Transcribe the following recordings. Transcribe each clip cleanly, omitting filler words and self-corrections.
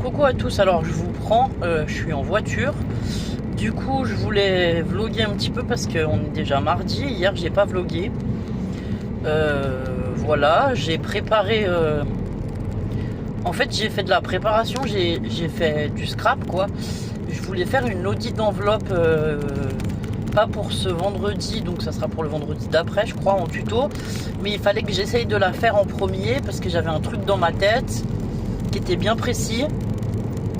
Coucou à tous, alors je vous prends, je suis en voiture. Du coup je voulais vlogger un petit peu parce qu'on est déjà mardi. Hier j'ai pas vlogué. Voilà, j'ai préparé. En fait j'ai fait de la préparation, j'ai fait du scrap quoi. Je voulais faire une audit d'enveloppe, pas pour ce vendredi, donc ça sera pour le vendredi d'après je crois en tuto. Mais il fallait que j'essaye de la faire en premier parce que j'avais un truc dans ma tête qui était bien précis,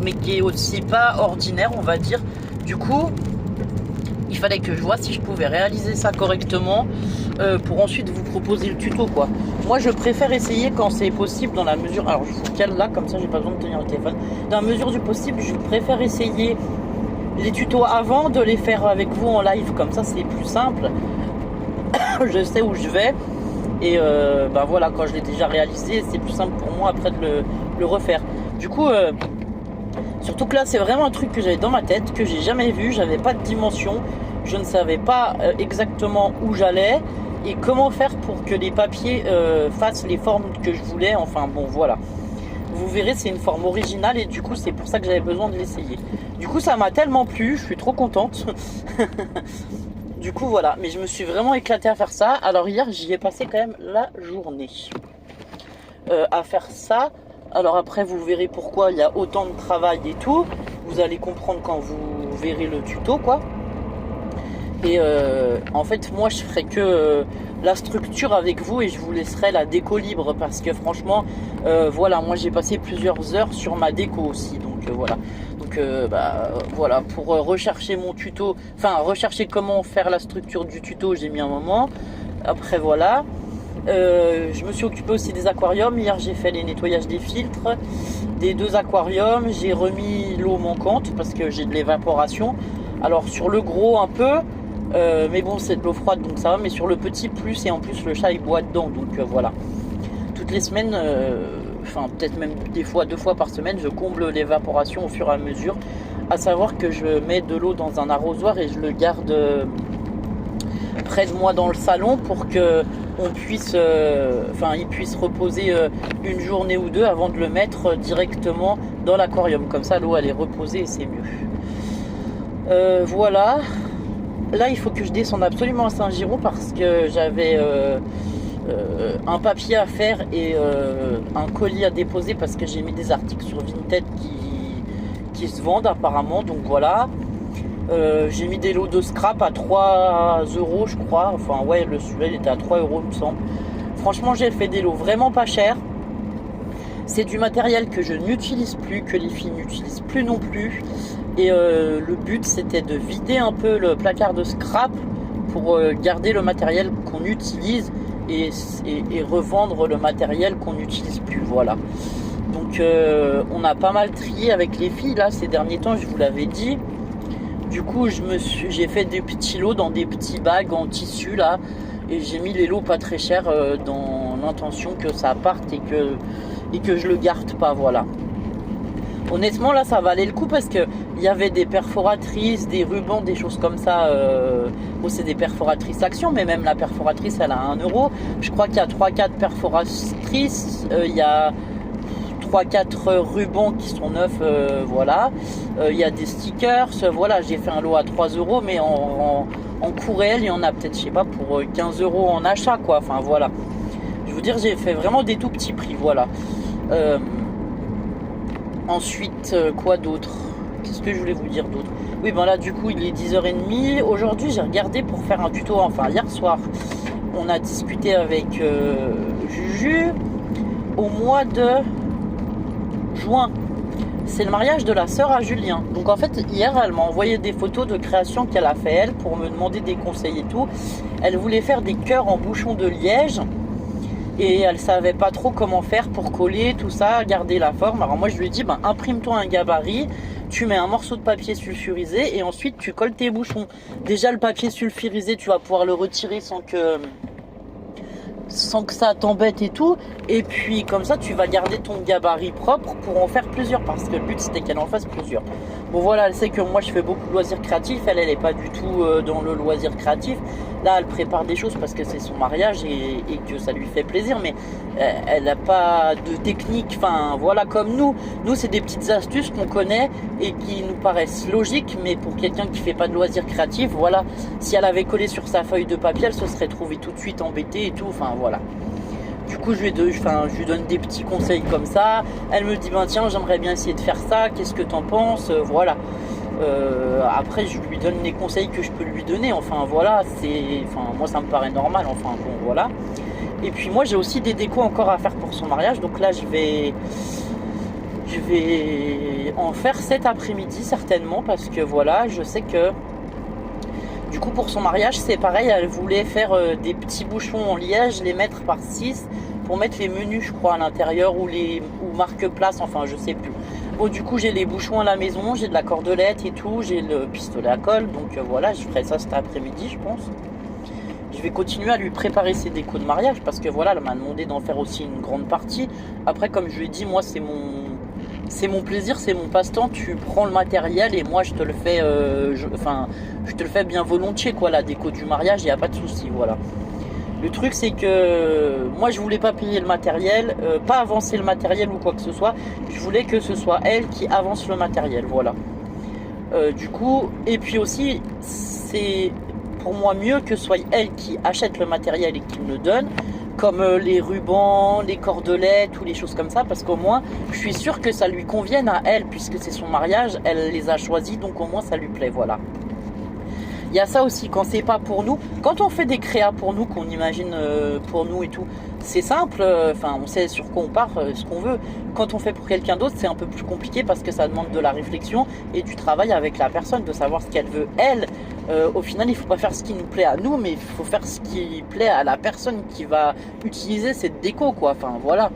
mais qui est aussi pas ordinaire on va dire. Du coup il fallait que je vois si je pouvais réaliser ça correctement pour ensuite vous proposer le tuto quoi. Moi je préfère essayer quand c'est possible, dans la mesure, alors je vous cale là comme ça j'ai pas besoin de tenir le téléphone, dans la mesure du possible je préfère essayer les tutos avant de les faire avec vous en live, comme ça c'est plus simple. Je sais où je vais et bah voilà, quand je l'ai déjà réalisé c'est plus simple pour moi après de le refaire. Du coup surtout que là c'est vraiment un truc que j'avais dans ma tête, que j'ai jamais vu, j'avais pas de dimension, je ne savais pas exactement où j'allais et comment faire pour que les papiers fassent les formes que je voulais. Enfin bon voilà, vous verrez c'est une forme originale et du coup c'est pour ça que j'avais besoin de l'essayer. Du coup ça m'a tellement plu, je suis trop contente. Du coup voilà, mais je me suis vraiment éclatée à faire ça. Alors hier j'y ai passé quand même la journée à faire ça. Alors après vous verrez pourquoi il y a autant de travail et tout. Vous allez comprendre quand vous verrez le tuto quoi. Et en fait moi je ferai que la structure avec vous et je vous laisserai la déco libre parce que franchement voilà, moi j'ai passé plusieurs heures sur ma déco aussi. Donc voilà. Donc bah voilà, pour rechercher mon tuto, enfin rechercher comment faire la structure du tuto, j'ai mis un moment. Après voilà. Je me suis occupé aussi des aquariums. Hier j'ai fait les nettoyages des filtres des deux aquariums. J'ai remis l'eau manquante parce que j'ai de l'évaporation. Alors sur le gros un peu, mais bon c'est de l'eau froide donc ça va. Mais sur le petit plus, et en plus le chat il boit dedans. Donc voilà, toutes les semaines, enfin peut-être même des fois 2 fois par semaine, je comble l'évaporation au fur et à mesure. À savoir que je mets de l'eau dans un arrosoir et je le garde près de moi dans le salon pour que on puisse, il puisse reposer une journée ou deux avant de le mettre directement dans l'aquarium. Comme ça l'eau elle est reposée et c'est mieux. Voilà. Là il faut que je descende absolument à Saint-Giron parce que j'avais un papier à faire et un colis à déposer parce que j'ai mis des articles sur Vinted qui se vendent apparemment. Donc voilà. J'ai mis des lots de scrap à 3 € je crois. Enfin ouais, celui-là il était à 3 € il me semble. Franchement j'ai fait des lots vraiment pas chers. C'est du matériel que je n'utilise plus, que les filles n'utilisent plus non plus. Et le but c'était de vider un peu le placard de scrap pour garder le matériel qu'on utilise et revendre le matériel qu'on n'utilise plus. Voilà. Donc on a pas mal trié avec les filles là ces derniers temps, je vous l'avais dit. Du coup j'ai fait des petits lots dans des petits bags en tissu là. Et j'ai mis les lots pas très chers dans l'intention que ça parte et que je le garde pas, voilà. Honnêtement là ça valait le coup parce que il y avait des perforatrices, des rubans, des choses comme ça. Bon c'est des perforatrices action, mais même la perforatrice elle a 1 €. Je crois qu'il y a 3-4 perforatrices, il y a 3-4 rubans qui sont neufs, voilà. Il y a des stickers, voilà, j'ai fait un lot à 3 €, mais en coût réel il y en a peut-être, je sais pas, pour 15 € en achat quoi, enfin voilà. Je veux dire j'ai fait vraiment des tout petits prix, voilà. Ensuite quoi d'autre? Qu'est-ce que je voulais vous dire d'autre? Oui ben là du coup il est 10h30. Aujourd'hui j'ai regardé pour faire un tuto, enfin hier soir on a discuté avec Juju. Au mois de juin, c'est le mariage de la sœur à Julien. Donc en fait hier elle m'a envoyé des photos de création qu'elle a fait elle pour me demander des conseils et tout. Elle voulait faire des cœurs en bouchon de liège et elle savait pas trop comment faire pour coller tout ça, garder la forme. Alors moi je lui ai dit imprime-toi un gabarit, tu mets un morceau de papier sulfurisé et ensuite tu colles tes bouchons. Déjà le papier sulfurisé tu vas pouvoir le retirer sans que sans que ça t'embête et tout. Et puis comme ça tu vas garder ton gabarit propre pour en faire plusieurs, parce que le but c'était qu'elle en fasse plusieurs. Bon voilà, elle sait que moi je fais beaucoup de loisirs créatifs, elle est pas du tout dans le loisir créatif. Là elle prépare des choses parce que c'est son mariage et que ça lui fait plaisir, mais elle n'a pas de technique, enfin voilà, comme nous c'est des petites astuces qu'on connaît et qui nous paraissent logiques, mais pour quelqu'un qui fait pas de loisirs créatifs, voilà, si elle avait collé sur sa feuille de papier, elle se serait trouvée tout de suite embêtée et tout, enfin voilà. Du coup je lui donne des petits conseils comme ça, elle me dit ben tiens j'aimerais bien essayer de faire ça, qu'est-ce que t'en penses, voilà. Après je lui donne les conseils que je peux lui donner, enfin voilà, moi ça me paraît normal, enfin bon voilà. Et puis moi j'ai aussi des décos encore à faire pour son mariage, donc là je vais en faire cet après-midi certainement, parce que voilà, je sais que du coup pour son mariage c'est pareil, elle voulait faire des petits bouchons en liège, les mettre par 6 pour mettre les menus je crois à l'intérieur, ou marque-place, enfin je sais plus. Bon du coup j'ai les bouchons à la maison, j'ai de la cordelette et tout, j'ai le pistolet à colle, donc voilà, je ferai ça cet après-midi je pense. Je vais continuer à lui préparer ses décos de mariage, parce que voilà, elle m'a demandé d'en faire aussi une grande partie. Après comme je lui ai dit, moi c'est mon plaisir, c'est mon passe-temps, tu prends le matériel et moi je te le fais je te le fais bien volontiers quoi, la déco du mariage, il n'y a pas de souci, voilà. Le truc c'est que moi je voulais pas payer le matériel, pas avancer le matériel ou quoi que ce soit, je voulais que ce soit elle qui avance le matériel, voilà. Du coup, et puis aussi c'est pour moi mieux que ce soit elle qui achète le matériel et qui me le donne, comme les rubans, les cordelettes ou les choses comme ça, parce qu'au moins je suis sûr que ça lui convienne à elle, puisque c'est son mariage, elle les a choisis, donc au moins ça lui plaît, voilà. Il y a ça aussi, quand c'est pas pour nous, quand on fait des créas pour nous, qu'on imagine pour nous et tout, c'est simple, on sait sur quoi on part, ce qu'on veut. Quand on fait pour quelqu'un d'autre, c'est un peu plus compliqué, parce que ça demande de la réflexion et du travail avec la personne, de savoir ce qu'elle veut elle. Au final, il faut pas faire ce qui nous plaît à nous, mais il faut faire ce qui plaît à la personne qui va utiliser cette déco, quoi. Enfin voilà.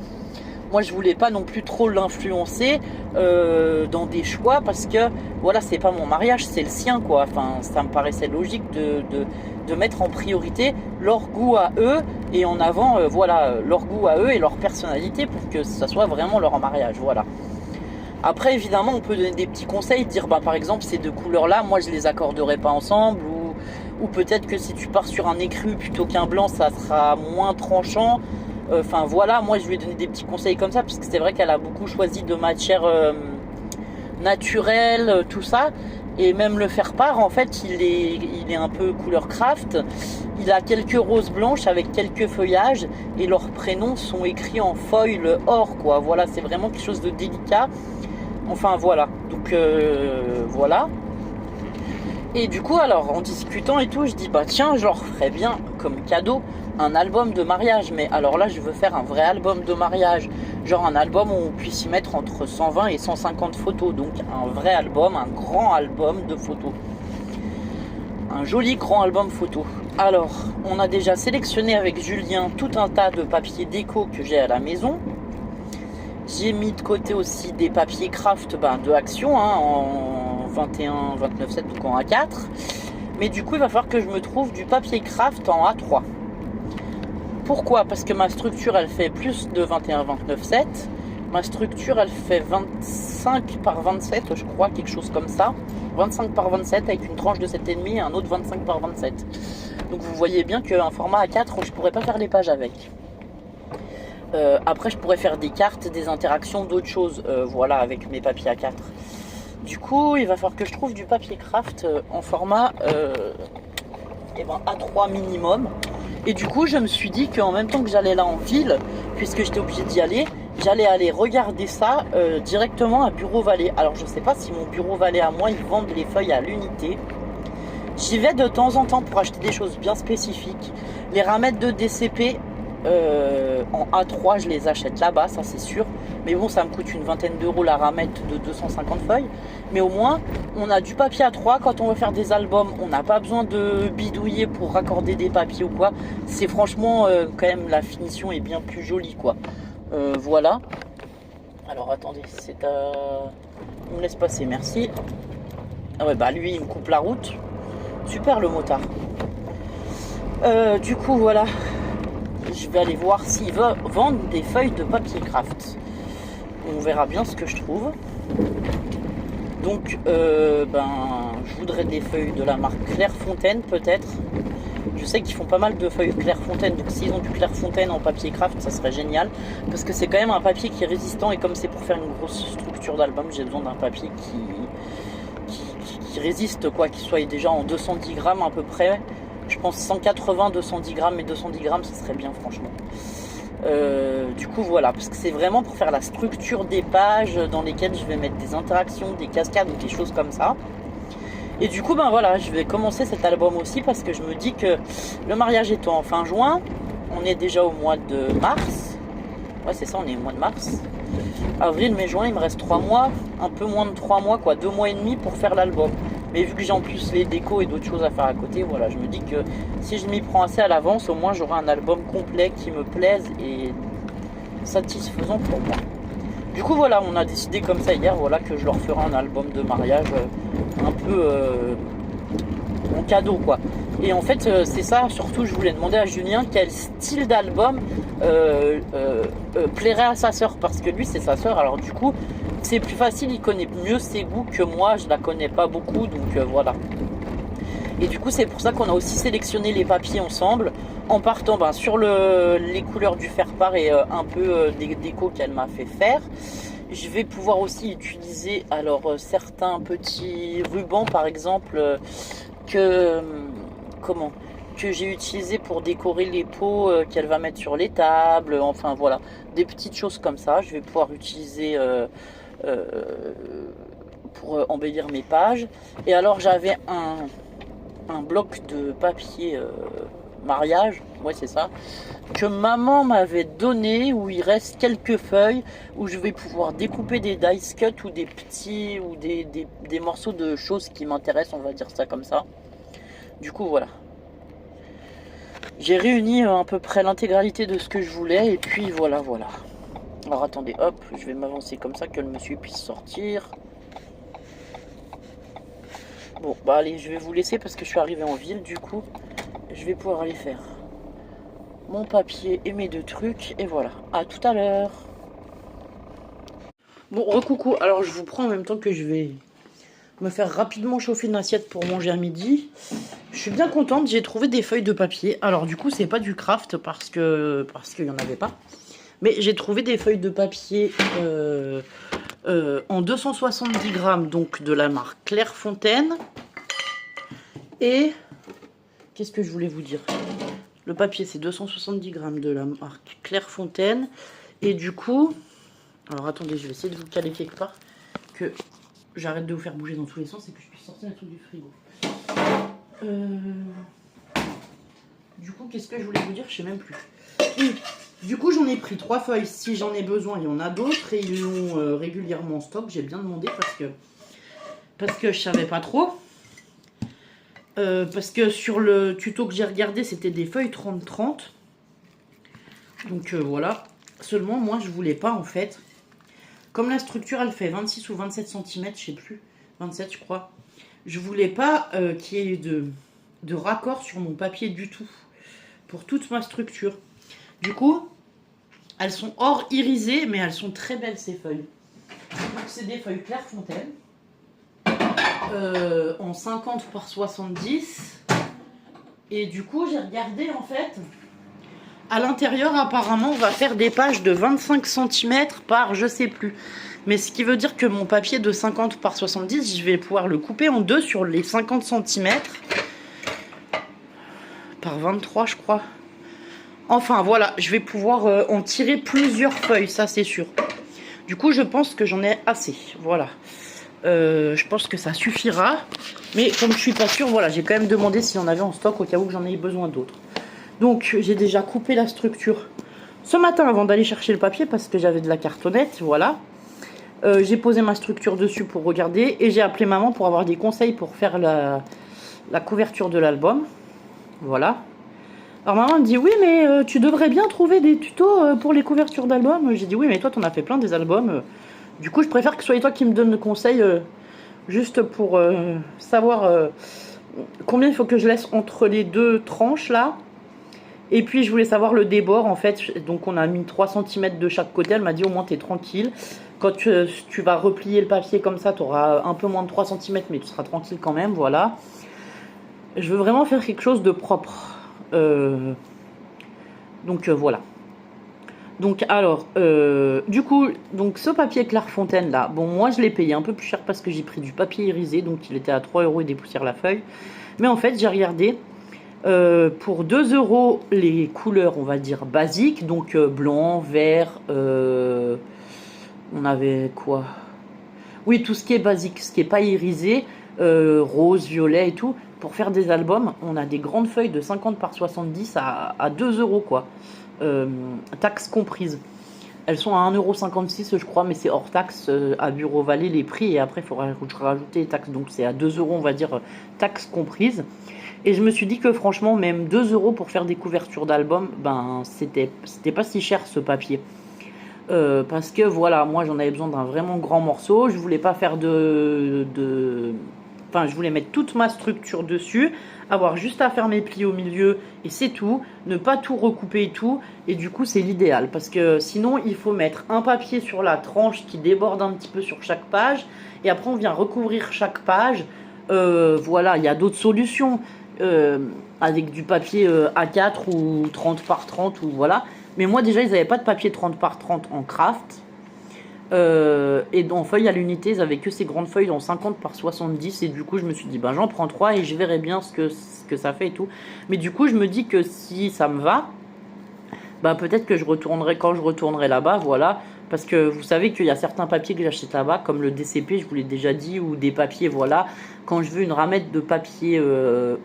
Moi je voulais pas non plus trop l'influencer dans des choix, parce que voilà, c'est pas mon mariage, c'est le sien quoi. Enfin ça me paraissait logique de mettre en priorité leur goût à eux et en avant voilà, leur goût à eux et leur personnalité, pour que ça soit vraiment leur mariage, voilà. Après évidemment on peut donner des petits conseils, dire bah, par exemple ces deux couleurs là moi je les accorderai pas ensemble, ou peut-être que si tu pars sur un écru plutôt qu'un blanc ça sera moins tranchant. Enfin voilà, moi je lui ai donné des petits conseils comme ça, parce que c'est vrai qu'elle a beaucoup choisi de matières naturelles, tout ça. Et même le faire-part, en fait, il est un peu couleur craft. Il a quelques roses blanches avec quelques feuillages, et leurs prénoms sont écrits en foil or, quoi. Voilà, c'est vraiment quelque chose de délicat. Enfin voilà, donc voilà. Et du coup, alors, en discutant et tout, je dis, bah tiens, je leur ferais bien comme cadeau un album de mariage. Mais alors là, je veux faire un vrai album de mariage. Genre un album où on puisse y mettre entre 120 et 150 photos. Donc un vrai album, un grand album de photos. Un joli grand album photo. Alors, on a déjà sélectionné avec Julien tout un tas de papiers déco que j'ai à la maison. J'ai mis de côté aussi des papiers craft de Action, hein, en 21, 29,7 ou en A4. Mais du coup, il va falloir que je me trouve du papier craft en A3. Pourquoi? Parce que ma structure, elle fait plus de 21, 29,7. Ma structure, elle fait 25 par 27, je crois, quelque chose comme ça. 25 par 27 avec une tranche de 7,5 et un autre 25 par 27. Donc vous voyez bien qu'un format A4, je pourrais pas faire les pages avec. Après je pourrais faire des cartes, des interactions, d'autres choses, voilà, avec mes papiers A4. Du coup il va falloir que je trouve du papier craft en format A3 minimum. Et du coup je me suis dit qu'en même temps que j'allais là en ville, puisque j'étais obligé d'y aller, j'allais aller regarder ça directement à Bureau Vallée. Alors je sais pas si mon Bureau Vallée à moi, ils vendent les feuilles à l'unité. J'y vais de temps en temps pour acheter des choses bien spécifiques. Les ramettes de DCP en A3 je les achète là-bas, ça c'est sûr. Mais bon, ça me coûte une vingtaine d'euros la ramette de 250 feuilles. Mais au moins on a du papier A3 quand on veut faire des albums. On n'a pas besoin de bidouiller pour raccorder des papiers ou quoi. C'est franchement quand même, la finition est bien plus jolie quoi. Voilà. Alors attendez, c'est à... On me laisse passer, merci. Ah ouais, bah lui il me coupe la route. Super le motard. Du coup voilà. je vais aller voir s'ils vendent des feuilles de papier craft. On verra bien ce que je trouve. Donc, je voudrais des feuilles de la marque Clairefontaine peut-être. Je sais qu'ils font pas mal de feuilles Clairefontaine, donc s'ils ont du Clairefontaine en papier craft, ça serait génial. Parce que c'est quand même un papier qui est résistant, et comme c'est pour faire une grosse structure d'album, j'ai besoin d'un papier qui résiste, quoi, qui soit déjà en 210 grammes à peu près. Je pense 180, 210 grammes, et 210 grammes, ça serait bien franchement. Du coup voilà, parce que c'est vraiment pour faire la structure des pages dans lesquelles je vais mettre des interactions, des cascades ou des choses comme ça. Et du coup voilà, je vais commencer cet album aussi parce que je me dis que le mariage étant en fin juin, on est déjà au mois de mars. Ouais, c'est ça, on est au mois de mars. Avril, mai, juin, il me reste 3 mois, un peu moins de 3 mois, quoi, 2 mois et demi pour faire l'album. Mais vu que j'ai en plus les décos et d'autres choses à faire à côté, voilà, je me dis que si je m'y prends assez à l'avance, au moins j'aurai un album complet qui me plaise et satisfaisant pour moi. Du coup voilà, on a décidé comme ça hier, voilà, que je leur ferai un album de mariage un peu en cadeau, quoi. Et en fait c'est ça, surtout je voulais demander à Julien quel style d'album plairait à sa sœur, parce que lui c'est sa sœur, alors du coup c'est plus facile, il connaît mieux ses goûts que moi, je la connais pas beaucoup, donc voilà. Et du coup c'est pour ça qu'on a aussi sélectionné les papiers ensemble, en partant sur les couleurs du faire-part et un peu des décos qu'elle m'a fait faire. Je vais pouvoir aussi utiliser certains petits rubans par exemple que j'ai utilisé pour décorer les pots qu'elle va mettre sur les tables, enfin voilà, des petites choses comme ça. Je vais pouvoir utiliser pour embellir mes pages. Et alors j'avais un bloc de papier mariage, ouais c'est ça, que maman m'avait donné, où il reste quelques feuilles, où je vais pouvoir découper des dice cut ou des petits ou des morceaux de choses qui m'intéressent, on va dire ça comme ça. Du coup voilà, j'ai réuni à peu près l'intégralité de ce que je voulais, et puis voilà. Alors attendez, hop, je vais m'avancer comme ça que le monsieur puisse sortir. Bon, allez, je vais vous laisser parce que je suis arrivé en ville, du coup, je vais pouvoir aller faire mon papier et mes 2 trucs, et voilà. À tout à l'heure. Bon, recoucou, alors je vous prends en même temps que je vais me faire rapidement chauffer une assiette pour manger à midi. Je suis bien contente, j'ai trouvé des feuilles de papier. Alors du coup, c'est pas du craft parce qu'il y en avait pas. Mais j'ai trouvé des feuilles de papier en 270 grammes, donc de la marque Clairefontaine. Et qu'est-ce que je voulais vous dire? Le papier, c'est 270 grammes de la marque Clairefontaine. Et du coup, alors attendez, je vais essayer de vous caler quelque part, que j'arrête de vous faire bouger dans tous les sens et que je puisse sortir les trucs du frigo. Du coup, qu'est-ce que je voulais vous dire? Je sais même plus. Oui. Du coup, j'en ai pris 3 feuilles. Si j'en ai besoin, il y en a d'autres. Et ils l'ont régulièrement en stock. J'ai bien demandé parce que je savais pas trop. Parce que sur le tuto que j'ai regardé, c'était des feuilles 30-30. Donc voilà. Seulement, moi, je voulais pas en fait. Comme la structure, elle fait 26 ou 27 cm, je sais plus. 27, je crois. Je voulais pas qu'il y ait de raccord sur mon papier du tout. Pour toute ma structure. Du coup, elles sont hors irisées, mais elles sont très belles ces feuilles. Donc c'est des feuilles Clairefontaine. En 50 par 70. Et du coup, j'ai regardé en fait. À l'intérieur, apparemment, on va faire des pages de 25 cm par je sais plus. Mais ce qui veut dire que mon papier de 50 par 70, je vais pouvoir le couper en deux sur les 50 cm. Par 23, je crois. Enfin, voilà, je vais pouvoir en tirer plusieurs feuilles, ça c'est sûr. Du coup, je pense que j'en ai assez. Voilà. Je pense que ça suffira. Mais comme je suis pas sûre, voilà, j'ai quand même demandé s'il y en avait en stock au cas où j'en ai besoin d'autres. Donc, j'ai déjà coupé la structure ce matin avant d'aller chercher le papier parce que j'avais de la cartonnette, voilà. J'ai posé ma structure dessus pour regarder et j'ai appelé maman pour avoir des conseils pour faire la couverture de l'album. Voilà. Alors maman me dit oui mais tu devrais bien trouver des tutos pour les couvertures d'albums. J'ai dit oui mais toi t'en as fait plein des albums. Du coup je préfère que ce soit toi qui me donne le conseil juste pour savoir combien il faut que je laisse entre les deux tranches là. Et puis je voulais savoir le débord en fait, donc on a mis 3 cm de chaque côté, elle m'a dit au moins t'es tranquille. Quand tu vas replier le papier comme ça, tu auras un peu moins de 3 cm mais tu seras tranquille quand même, voilà. Je veux vraiment faire quelque chose de propre. Donc voilà. Donc alors, du coup, donc ce papier Clairefontaine là, bon moi je l'ai payé un peu plus cher parce que j'ai pris du papier irisé, donc il était à 3 € et des poussières la feuille. Mais en fait j'ai regardé, pour 2 € les couleurs on va dire basiques, donc blanc, vert, on avait quoi? Oui, tout ce qui est basique, ce qui n'est pas irisé, rose, violet et tout. Pour faire des albums, on a des grandes feuilles de 50 par 70 à 2 € quoi. Taxes comprises. Elles sont à 1,56 € je crois, mais c'est hors taxe à Bureau Vallée les prix. Et après, il faudra rajouter les taxes. Donc c'est à 2 € on va dire, taxes comprises. Et je me suis dit que franchement, même 2 € pour faire des couvertures d'albums, ben c'était pas si cher ce papier. Parce que voilà, moi j'en avais besoin d'un vraiment grand morceau. Je voulais pas faire Enfin, je voulais mettre toute ma structure dessus, avoir juste à faire mes plis au milieu et c'est tout. Ne pas tout recouper et tout. Et du coup, c'est l'idéal. Parce que sinon, il faut mettre un papier sur la tranche qui déborde un petit peu sur chaque page. Et après, on vient recouvrir chaque page. Voilà, il y a d'autres solutions. Avec du papier A4 ou 30 par 30 ou voilà. Mais moi déjà ils n'avaient pas de papier 30 par 30 en craft. Et en feuille à l'unité ils avaient que ces grandes feuilles en 50 par 70. Et du coup je me suis dit ben j'en prends 3 et je verrai bien ce que ça fait et tout. Mais du coup je me dis que si ça me va, bah peut-être que je retournerai quand je retournerai là-bas, voilà. Parce que vous savez qu'il y a certains papiers que j'achète là-bas, comme le DCP, je vous l'ai déjà dit, ou des papiers, voilà. Quand je veux une ramette de papier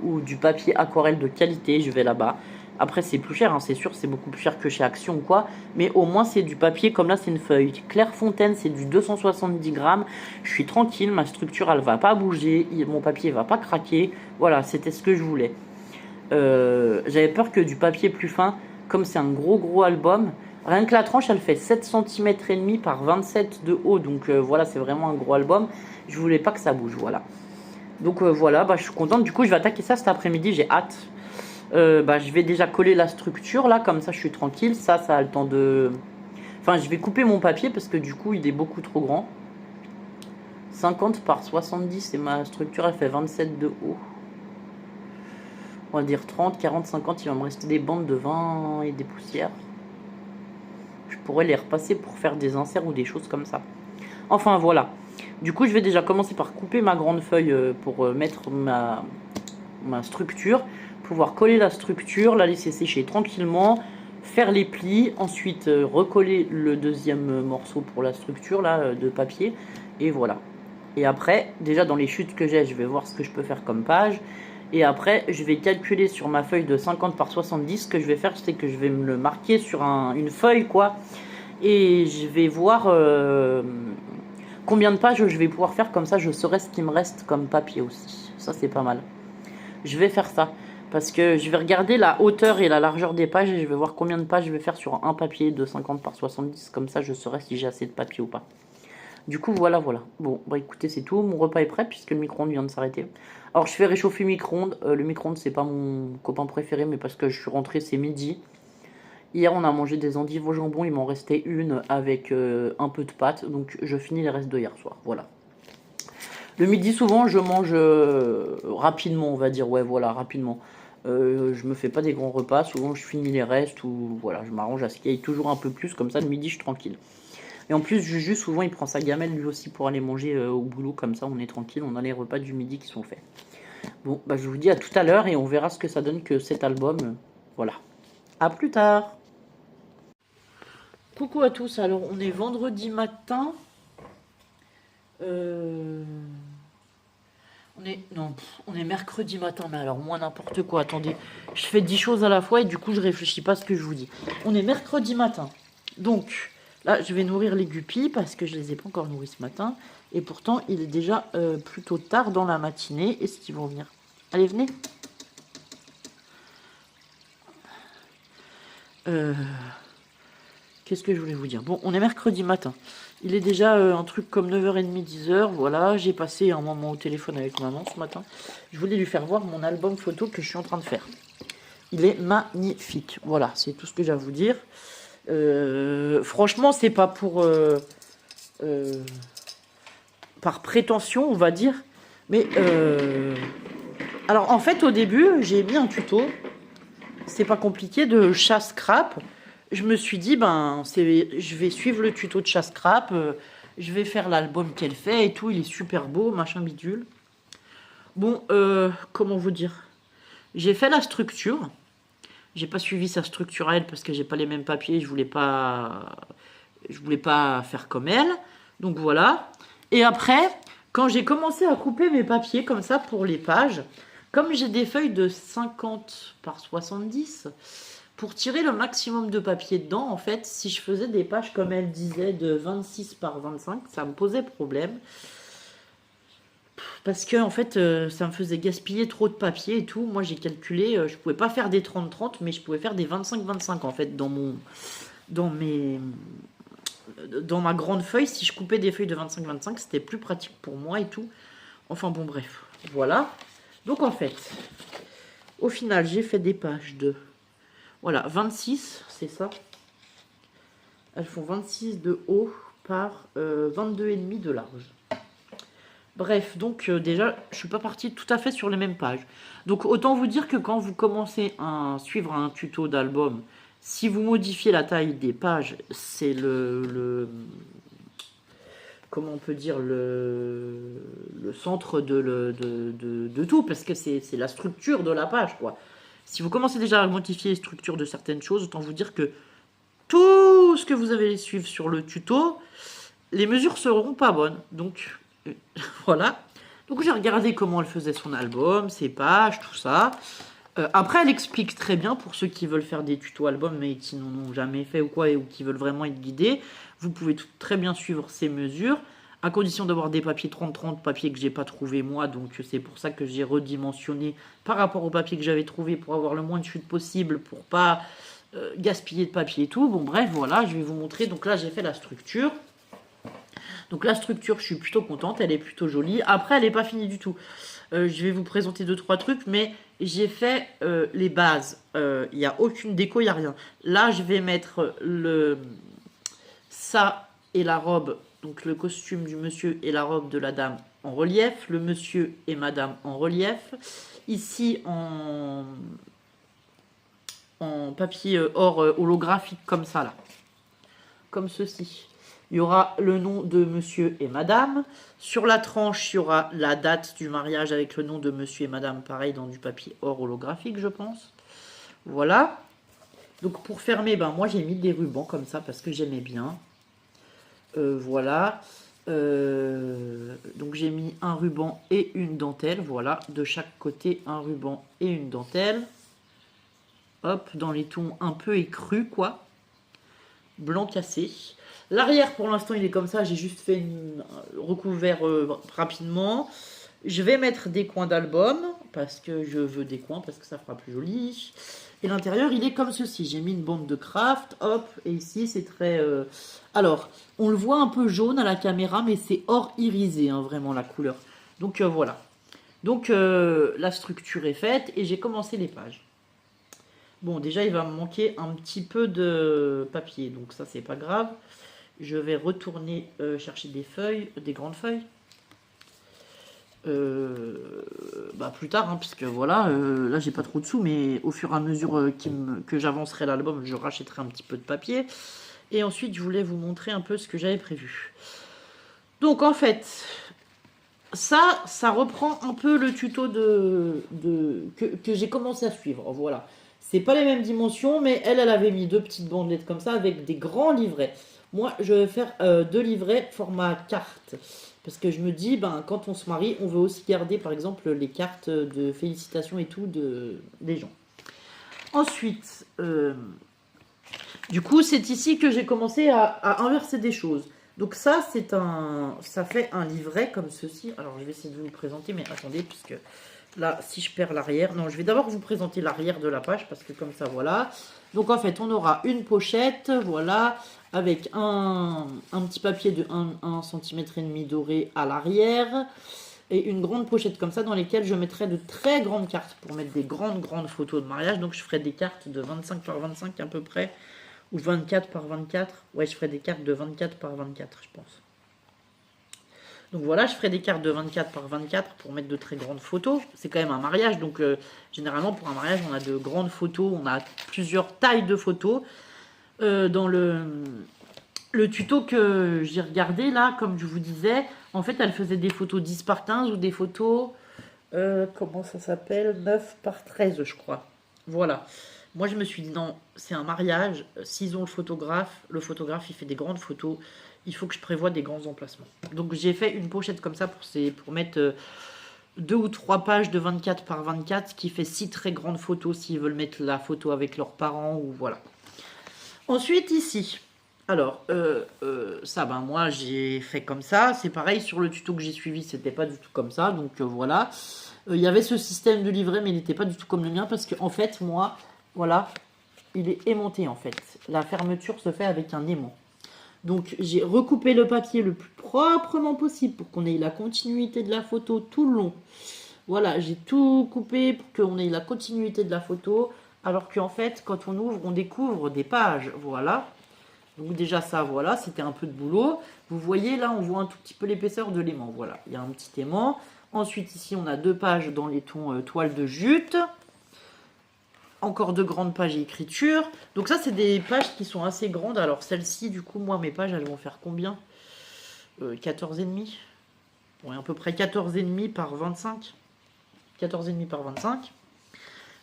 ou du papier aquarelle de qualité, je vais là-bas. Après, c'est plus cher, hein, c'est sûr, c'est beaucoup plus cher que chez Action ou quoi. Mais au moins, c'est du papier, comme là, c'est une feuille. Clairefontaine, c'est du 270 grammes. Je suis tranquille, ma structure, elle va pas bouger. Mon papier va pas craquer. Voilà, c'était ce que je voulais. J'avais peur que du papier plus fin, comme c'est un gros album, rien que la tranche elle fait 7 cm et demi par 27 de haut, donc voilà, c'est vraiment un gros album. Je voulais pas que ça bouge, voilà. Donc voilà, bah, je suis contente, du coup je vais attaquer ça cet après-midi, j'ai hâte. Bah, je vais déjà coller la structure là, comme ça je suis tranquille. Ça a le temps de... Enfin, je vais couper mon papier parce que du coup il est beaucoup trop grand. 50 par 70 et ma structure elle fait 27 de haut. On va dire 30, 40, 50, il va me rester des bandes de 20 et des poussières. Je pourrais les repasser pour faire des inserts ou des choses comme ça. Enfin voilà. Du coup, je vais déjà commencer par couper ma grande feuille pour mettre ma structure. Pouvoir coller la structure, la laisser sécher tranquillement. Faire les plis. Ensuite, recoller le deuxième morceau pour la structure là, de papier. Et voilà. Et après, déjà dans les chutes que j'ai, je vais voir ce que je peux faire comme page. Et après, je vais calculer sur ma feuille de 50 par 70. Ce que je vais faire, c'est que je vais me le marquer sur une feuille, quoi. Et je vais voir combien de pages je vais pouvoir faire. Comme ça, je saurai ce qui me reste comme papier aussi. Ça, c'est pas mal. Je vais faire ça. Parce que je vais regarder la hauteur et la largeur des pages. Et je vais voir combien de pages je vais faire sur un papier de 50 par 70. Comme ça, je saurai si j'ai assez de papier ou pas. Du coup, voilà. Bon, bah écoutez, c'est tout. Mon repas est prêt puisque le micro-ondes vient de s'arrêter. Alors, je fais réchauffer le micro-ondes. Le micro-ondes, c'est pas mon copain préféré, mais parce que je suis rentré, c'est midi. Hier, on a mangé des endives au jambon. Il m'en restait une avec un peu de pâte. Donc, je finis les restes de hier soir. Voilà. Le midi, souvent, je mange rapidement, on va dire. Ouais, voilà, rapidement. Je me fais pas des grands repas. Souvent, je finis les restes ou voilà, je m'arrange à ce qu'il y ait toujours un peu plus. Comme ça, le midi, je suis tranquille. Et en plus, Juju, souvent, il prend sa gamelle lui aussi pour aller manger au boulot. Comme ça, on est tranquille. On a les repas du midi qui sont faits. Bon, bah, je vous dis à tout à l'heure et on verra ce que ça donne que cet album. Voilà. À plus tard. Coucou à tous. Alors, on est vendredi matin. On est mercredi matin. Mais alors, moi, n'importe quoi. Attendez. Je fais 10 choses à la fois et du coup, je réfléchis pas à ce que je vous dis. On est mercredi matin. Donc... Là, je vais nourrir les guppies parce que je les ai pas encore nourris ce matin. Et pourtant, il est déjà plutôt tard dans la matinée. Est-ce qu'ils vont venir? Allez, venez. Qu'est-ce que je voulais vous dire? Bon, on est mercredi matin. Il est déjà un truc comme 9h30, 10h. Voilà, j'ai passé un moment au téléphone avec maman ce matin. Je voulais lui faire voir mon album photo que je suis en train de faire. Il est magnifique. Voilà, c'est tout ce que j'ai à vous dire. Franchement, c'est pas pour... par prétention, on va dire. Mais... alors, en fait, au début, j'ai mis un tuto. C'est pas compliqué, de chasse scrap. Je me suis dit, ben, je vais suivre le tuto de chasse scrap. Je vais faire l'album qu'elle fait et tout. Il est super beau, machin bidule. Bon, comment vous dire? J'ai fait la structure. J'ai pas suivi sa structure à elle parce que j'ai pas les mêmes papiers. Je voulais pas faire comme elle. Donc voilà. Et après, quand j'ai commencé à couper mes papiers comme ça pour les pages, comme j'ai des feuilles de 50 par 70, pour tirer le maximum de papier dedans, en fait, si je faisais des pages comme elle disait de 26 par 25, ça me posait problème. Parce que en fait, ça me faisait gaspiller trop de papier et tout. Moi, j'ai calculé, je pouvais pas faire des 30-30, mais je pouvais faire des 25-25 en fait dans ma grande feuille. Si je coupais des feuilles de 25-25, c'était plus pratique pour moi et tout. Enfin bon, bref, voilà. Donc en fait, au final, j'ai fait des pages de, voilà, 26, c'est ça. Elles font 26 de haut par 22,5 de large. Bref, donc déjà, je suis pas partie tout à fait sur les mêmes pages. Donc autant vous dire que quand vous commencez à suivre un tuto d'album, si vous modifiez la taille des pages, c'est comment on peut dire, le centre de tout, parce que c'est la structure de la page, quoi. Si vous commencez déjà à modifier les structures de certaines choses, autant vous dire que tout ce que vous allez suivre sur le tuto, les mesures seront pas bonnes. Donc voilà. Donc j'ai regardé comment elle faisait son album, ses pages, tout ça. Après, elle explique très bien pour ceux qui veulent faire des tutos albums mais qui n'en ont jamais fait ou quoi, ou qui veulent vraiment être guidés. Vous pouvez très bien suivre ces mesures, à condition d'avoir des papiers 30-30, papiers que j'ai pas trouvé moi. Donc c'est pour ça que j'ai redimensionné par rapport aux papiers que j'avais trouvé pour avoir le moins de chute possible, pour pas gaspiller de papier et tout. Bon bref, voilà, je vais vous montrer. Donc là, j'ai fait la structure. Donc la structure, je suis plutôt contente, elle est plutôt jolie. Après, elle n'est pas finie du tout. Je vais vous présenter 2-3 trucs, mais j'ai fait les bases. Il n'y a aucune déco, il n'y a rien. Là, je vais mettre ça et la robe, donc le costume du monsieur et la robe de la dame en relief. Le monsieur et madame en relief. Ici, en papier or holographique comme ça, là. Comme ceci. Il y aura le nom de monsieur et madame. Sur la tranche, il y aura la date du mariage avec le nom de monsieur et madame, pareil dans du papier or holographique, je pense. Voilà. Donc pour fermer, ben moi j'ai mis des rubans comme ça parce que j'aimais bien. Voilà. Donc j'ai mis un ruban et une dentelle. Voilà. De chaque côté, un ruban et une dentelle. Hop, dans les tons un peu écrus, quoi. Blanc cassé. L'arrière, pour l'instant, il est comme ça. J'ai juste fait recouvert rapidement. Je vais mettre des coins d'album, parce que je veux des coins, parce que ça fera plus joli. Et l'intérieur, il est comme ceci. J'ai mis une bande de craft, hop, et ici, c'est très... Alors, on le voit un peu jaune à la caméra, mais c'est or irisé, hein, vraiment, la couleur. Donc, voilà. Donc, la structure est faite, et j'ai commencé les pages. Bon, déjà, il va me manquer un petit peu de papier, donc ça, c'est pas grave. Je vais retourner chercher des feuilles, des grandes feuilles. Plus tard, hein, puisque voilà, là, j'ai pas trop de sous, mais au fur et à mesure que j'avancerai l'album, je rachèterai un petit peu de papier. Et ensuite, je voulais vous montrer un peu ce que j'avais prévu. Donc, en fait, ça reprend un peu le tuto que j'ai commencé à suivre, voilà. C'est pas les mêmes dimensions, mais elle avait mis 2 petites bandelettes comme ça avec des grands livrets. Moi, je vais faire 2 livrets format carte. Parce que je me dis, ben, quand on se marie, on veut aussi garder, par exemple, les cartes de félicitations et tout des gens. Ensuite, du coup, c'est ici que j'ai commencé à inverser des choses. Donc ça fait un livret comme ceci. Alors, je vais essayer de vous le présenter, mais attendez, puisque... Là, si je perds l'arrière... Non, je vais d'abord vous présenter l'arrière de la page, parce que comme ça, voilà. Donc, en fait, on aura une pochette, voilà, avec un petit papier de 1,5 cm doré à l'arrière. et une grande pochette comme ça dans lesquelles je mettrai de très grandes cartes pour mettre des grandes photos de mariage. Donc je ferai des cartes de 25 par 25 à peu près, ou 24 par 24. Ouais, je ferai des cartes de 24 par 24, je pense. Donc voilà, je ferai des cartes de 24 par 24 pour mettre de très grandes photos. C'est quand même un mariage, donc généralement pour un mariage, on a de grandes photos, on a plusieurs tailles de photos. Dans le tuto que j'ai regardé là, comme je vous disais, en fait, elle faisait des photos 10 par 15 ou des photos, comment ça s'appelle, 9 par 13, je crois. Voilà. Moi, je me suis dit, non, c'est un mariage. S'ils ont le photographe, il fait des grandes photos. Il faut que je prévoie des grands emplacements. Donc, j'ai fait une pochette comme ça pour mettre 2 ou 3 pages de 24 par 24, qui fait 6 très grandes photos s'ils veulent mettre la photo avec leurs parents ou voilà. Ensuite, ici, alors, ça, ben moi, j'ai fait comme ça. C'est pareil, sur le tuto que j'ai suivi, c'était pas du tout comme ça. Donc, voilà. Il y avait ce système de livret, mais il n'était pas du tout comme le mien. Parce que, en fait, moi, voilà, il est aimanté, en fait. La fermeture se fait avec un aimant. Donc, j'ai recoupé le papier le plus proprement possible pour qu'on ait la continuité de la photo tout le long. Voilà, j'ai tout coupé pour qu'on ait la continuité de la photo. Alors qu'en fait, quand on ouvre, on découvre des pages. Voilà. Donc déjà ça, voilà, c'était un peu de boulot. Vous voyez, là, on voit un tout petit peu l'épaisseur de l'aimant. Voilà, il y a un petit aimant. Ensuite, ici, on a 2 pages dans les tons toile de jute. Encore 2 grandes pages écriture. Donc ça, c'est des pages qui sont assez grandes. Alors celle-ci, du coup, moi, mes pages, elles vont faire combien 14,5. Ouais, à peu près 14,5 par 25. 14,5 par 25.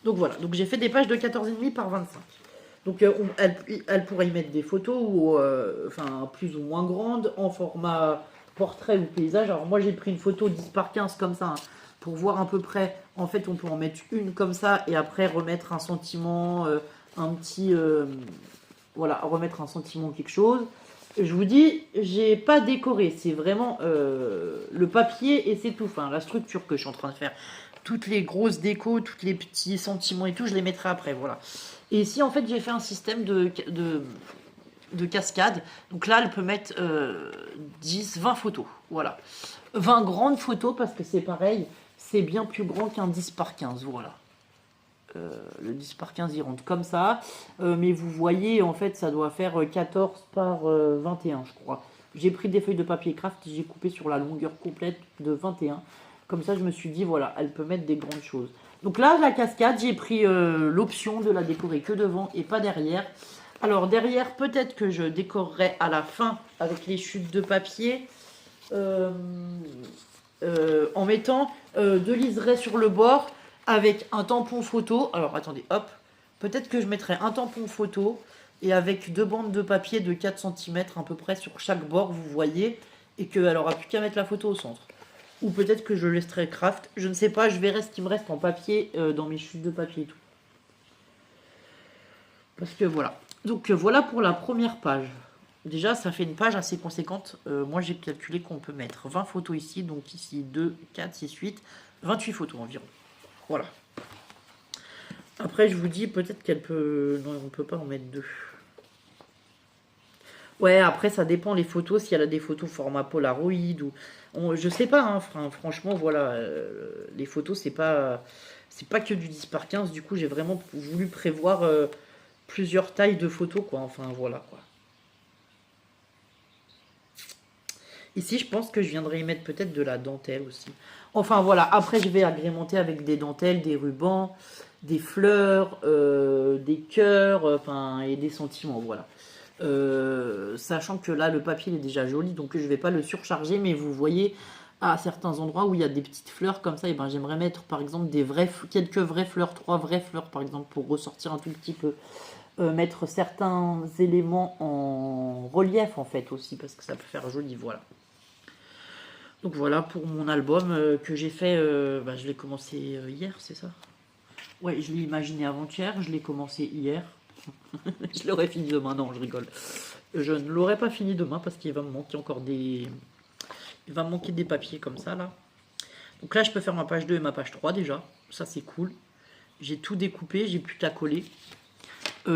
Donc voilà, donc j'ai fait des pages de 14,5 par 25. Donc elle pourrait y mettre des photos, ou, enfin plus ou moins grandes, en format portrait ou paysage. Alors moi j'ai pris une photo 10 par 15 comme ça, hein, pour voir à peu près. En fait on peut en mettre une comme ça, et après remettre un sentiment, un petit... voilà, remettre un sentiment, quelque chose. Je vous dis, j'ai pas décoré, c'est vraiment le papier et c'est tout. Enfin, la structure que je suis en train de faire. Toutes les grosses décos, tous les petits sentiments et tout, je les mettrai après, voilà. Et ici, en fait, j'ai fait un système de cascade. Donc là, elle peut mettre 10, 20 photos, voilà. 20 grandes photos, parce que c'est pareil, c'est bien plus grand qu'un 10 par 15, voilà. Le 10 par 15, il rentre comme ça. Mais vous voyez, en fait, ça doit faire 14 par 21, je crois. J'ai pris des feuilles de papier craft, j'ai coupé sur la longueur complète de 21. Comme ça, je me suis dit, voilà, elle peut mettre des grandes choses. Donc là, la cascade, j'ai pris l'option de la décorer que devant et pas derrière. Alors, derrière, peut-être que je décorerai à la fin avec les chutes de papier. En mettant 2 liserés sur le bord avec un tampon photo. Alors, attendez, hop. Peut-être que je mettrai un tampon photo et avec 2 bandes de papier de 4 cm à peu près sur chaque bord, vous voyez. Et qu'elle aura plus qu'à mettre la photo au centre. Ou peut-être que je laisserai craft. Je ne sais pas, je verrai ce qui me reste en papier dans mes chutes de papier et tout. Parce que voilà. Donc voilà pour la première page. Déjà, ça fait une page assez conséquente. Moi, j'ai calculé qu'on peut mettre 20 photos ici. Donc ici, 2, 4, 6, 8. 28 photos environ. Voilà. Après, je vous dis, peut-être qu'elle peut... Non, on ne peut pas en mettre 2. Ouais, après, ça dépend les photos. Si elle a des photos format Polaroid ou... je sais pas, hein, franchement, voilà. Les photos, c'est pas que du 10 par 15. Du coup, j'ai vraiment voulu prévoir plusieurs tailles de photos, quoi. Enfin, voilà, quoi. Ici, je pense que je viendrai y mettre peut-être de la dentelle aussi. Enfin, voilà. Après, je vais agrémenter avec des dentelles, des rubans, des fleurs, des cœurs, enfin, et des sentiments, voilà. Sachant que là le papier il est déjà joli, donc je vais pas le surcharger, mais vous voyez à certains endroits où il y a des petites fleurs comme ça, et ben j'aimerais mettre par exemple quelques vraies fleurs, 3 vraies fleurs par exemple, pour ressortir un tout petit peu, mettre certains éléments en relief en fait aussi, parce que ça peut faire joli, voilà. Donc voilà pour mon album que j'ai fait, je l'ai commencé hier, c'est ça? Ouais, je l'ai imaginé avant-hier, je l'ai commencé hier. Je l'aurais fini demain, non, je rigole. Je ne l'aurais pas fini demain parce qu'il va me manquer encore des... Il va me manquer des papiers comme ça, là. Donc là, je peux faire ma page 2 et ma page 3 déjà. Ça, c'est cool. J'ai tout découpé, j'ai plus qu'à coller.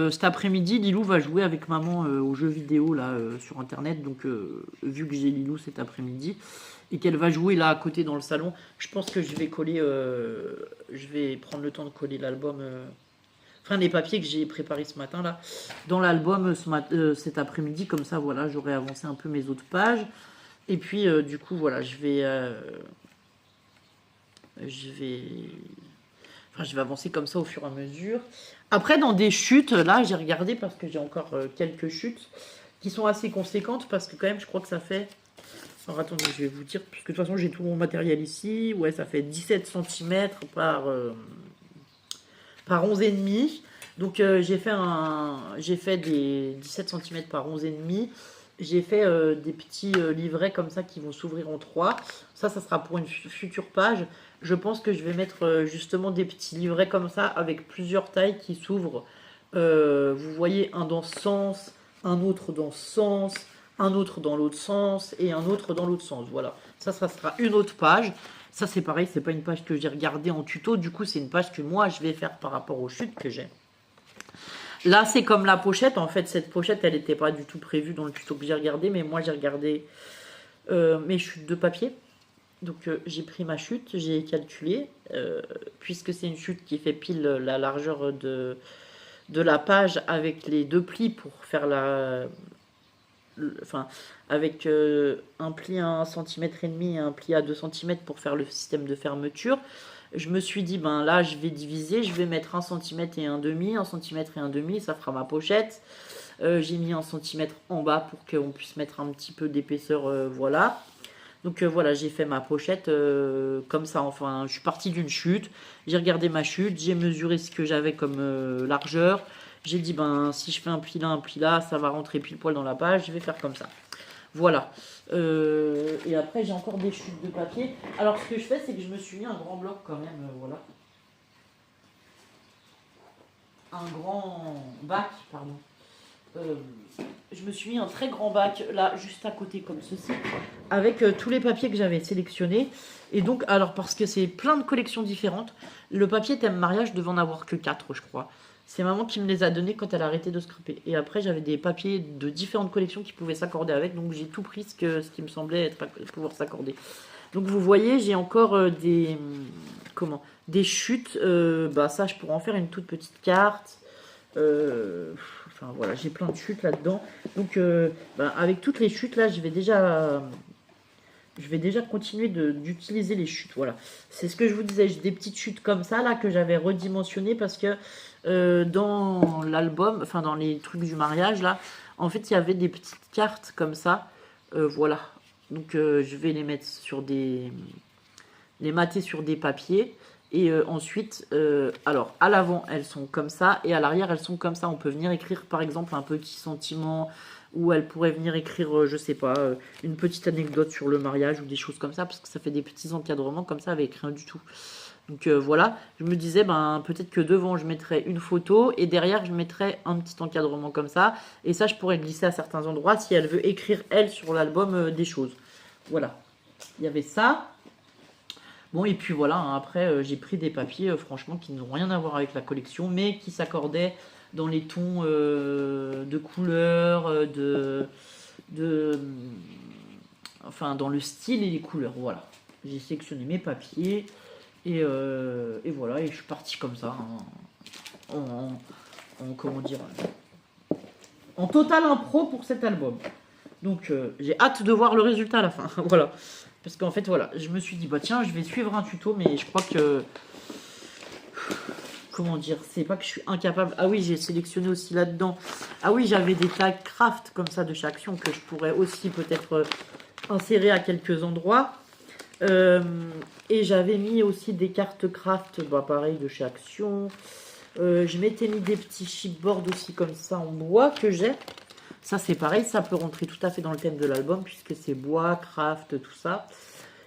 Cet après-midi, Lilou va jouer avec maman aux jeux vidéo là sur internet. Donc vu que j'ai Lilou cet après-midi et qu'elle va jouer là à côté dans le salon, je pense que je vais coller, je vais prendre le temps de coller l'album, enfin les papiers que j'ai préparés ce matin là, dans l'album cet après-midi. Comme ça, voilà, j'aurai avancé un peu mes autres pages. Et puis du coup, voilà, je vais avancer comme ça au fur et à mesure. Après, dans des chutes, là, j'ai regardé parce que j'ai encore quelques chutes qui sont assez conséquentes parce que quand même, je crois que ça fait... Alors, attendez, je vais vous dire, puisque de toute façon, j'ai tout mon matériel ici. Ouais, ça fait 17 cm par 11,5. Donc, j'ai fait des 17 cm par 11,5. J'ai fait des petits livrets comme ça qui vont s'ouvrir en 3. Ça sera pour une future page. Je pense que je vais mettre justement des petits livrets comme ça avec plusieurs tailles qui s'ouvrent. Vous voyez, un dans ce sens, un autre dans ce sens, un autre dans l'autre sens et un autre dans l'autre sens. Voilà, ça sera une autre page. Ça c'est pareil, c'est pas une page que j'ai regardée en tuto. Du coup, c'est une page que moi je vais faire par rapport aux chutes que j'ai. Là, c'est comme la pochette. En fait, cette pochette, elle n'était pas du tout prévue dans le tuto que j'ai regardé. Mais moi, j'ai regardé mes chutes de papier. Donc, j'ai pris ma chute, j'ai calculé. Puisque c'est une chute qui fait pile la largeur de la page avec les deux plis pour faire enfin, avec un pli à 1,5 cm et un pli à 2 cm pour faire le système de fermeture. Je me suis dit, ben là, je vais diviser, je vais mettre 1 cm et un demi, 1 cm et un demi, ça fera ma pochette. J'ai mis 1 cm en bas pour qu'on puisse mettre un petit peu d'épaisseur, voilà. Donc voilà, j'ai fait ma pochette comme ça. Enfin, je suis partie d'une chute, j'ai regardé ma chute, j'ai mesuré ce que j'avais comme largeur. J'ai dit, ben si je fais un pli là, ça va rentrer pile poil dans la page, je vais faire comme ça. Voilà. Et après, j'ai encore des chutes de papier. Alors, ce que je fais, c'est que je me suis mis un grand bloc quand même, voilà. Un grand bac, pardon. Je me suis mis un très grand bac, là, juste à côté, comme ceci, avec tous les papiers que j'avais sélectionnés. Et donc, alors, parce que c'est plein de collections différentes, le papier thème mariage, je devais en avoir que 4, je crois. C'est maman qui me les a donnés quand elle a arrêté de scraper. Et après, j'avais des papiers de différentes collections qui pouvaient s'accorder avec. Donc, j'ai tout pris ce qui me semblait pouvoir s'accorder. Donc, vous voyez, j'ai encore des chutes. Bah, ça, je pourrais en faire une toute petite carte. Enfin, voilà, j'ai plein de chutes là-dedans. Donc, bah, avec toutes les chutes, là, je vais déjà continuer d'utiliser les chutes. Voilà, c'est ce que je vous disais. J'ai des petites chutes comme ça, là, que j'avais redimensionnées parce que dans l'album, enfin dans les trucs du mariage là, en fait il y avait des petites cartes comme ça, voilà. Donc je vais les mettre sur les mater sur des papiers et ensuite, alors à l'avant elles sont comme ça et à l'arrière elles sont comme ça. On peut venir écrire par exemple un petit sentiment ou elle pourrait venir écrire, je sais pas, une petite anecdote sur le mariage ou des choses comme ça parce que ça fait des petits encadrements comme ça avec rien du tout. Donc voilà, je me disais, ben peut-être que devant je mettrais une photo et derrière je mettrais un petit encadrement comme ça. Et ça, je pourrais glisser à certains endroits si elle veut écrire, elle, sur l'album des choses. Voilà, il y avait ça. Bon, et puis voilà, hein, après j'ai pris des papiers, franchement, qui n'ont rien à voir avec la collection, mais qui s'accordaient dans les tons de couleurs, enfin, dans le style et les couleurs, voilà. J'ai sélectionné mes papiers. Et voilà, et je suis parti comme ça, hein, comment dire, en total impro pour cet album. Donc j'ai hâte de voir le résultat à la fin, voilà. Parce qu'en fait, voilà, je me suis dit, bah tiens, je vais suivre un tuto, mais je crois que, comment dire, c'est pas que je suis incapable. Ah oui, j'ai sélectionné aussi là-dedans. Ah oui, j'avais des tags craft comme ça de chez Action que je pourrais aussi peut-être insérer à quelques endroits. Et j'avais mis aussi des cartes craft, bah pareil de chez Action. Je m'étais mis des petits chipboards aussi comme ça en bois que j'ai. Ça c'est pareil, ça peut rentrer tout à fait dans le thème de l'album puisque c'est bois, craft, tout ça.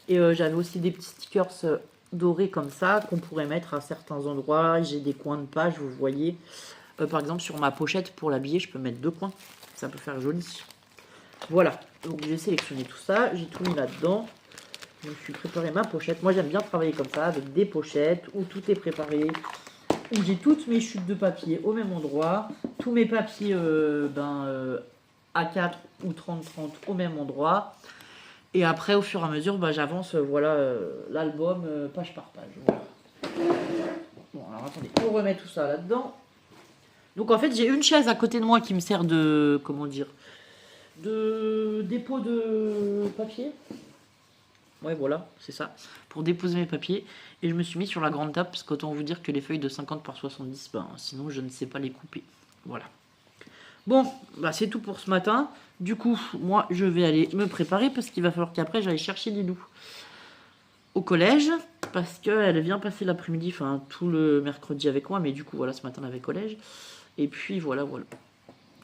Et j'avais aussi des petits stickers dorés comme ça qu'on pourrait mettre à certains endroits. J'ai des coins de page, vous voyez. Par exemple sur ma pochette pour l'habiller, je peux mettre 2 coins. Ça peut faire joli. Voilà, donc j'ai sélectionné tout ça, j'ai tout mis là-dedans. Je me suis préparé ma pochette. Moi, j'aime bien travailler comme ça, avec des pochettes où tout est préparé, où j'ai toutes mes chutes de papier au même endroit, tous mes papiers A4 ou 30-30 au même endroit. Et après, au fur et à mesure, j'avance l'album page par page. Voilà. Bon, alors attendez, on remet tout ça là-dedans. Donc en fait, j'ai une chaise à côté de moi qui me sert de, comment dire, de dépôt de papier. Ouais, voilà, c'est ça, pour déposer mes papiers. Et je me suis mis sur la grande table, parce qu'autant vous dire que les feuilles de 50 par 70, sinon je ne sais pas les couper. Voilà. Bon, c'est tout pour ce matin. Du coup, moi, je vais aller me préparer, parce qu'il va falloir qu'après, j'aille chercher Lilou au collège, parce qu'elle vient passer l'après-midi, enfin, tout le mercredi avec moi, mais du coup, voilà, ce matin, elle avait collège. Et puis, voilà.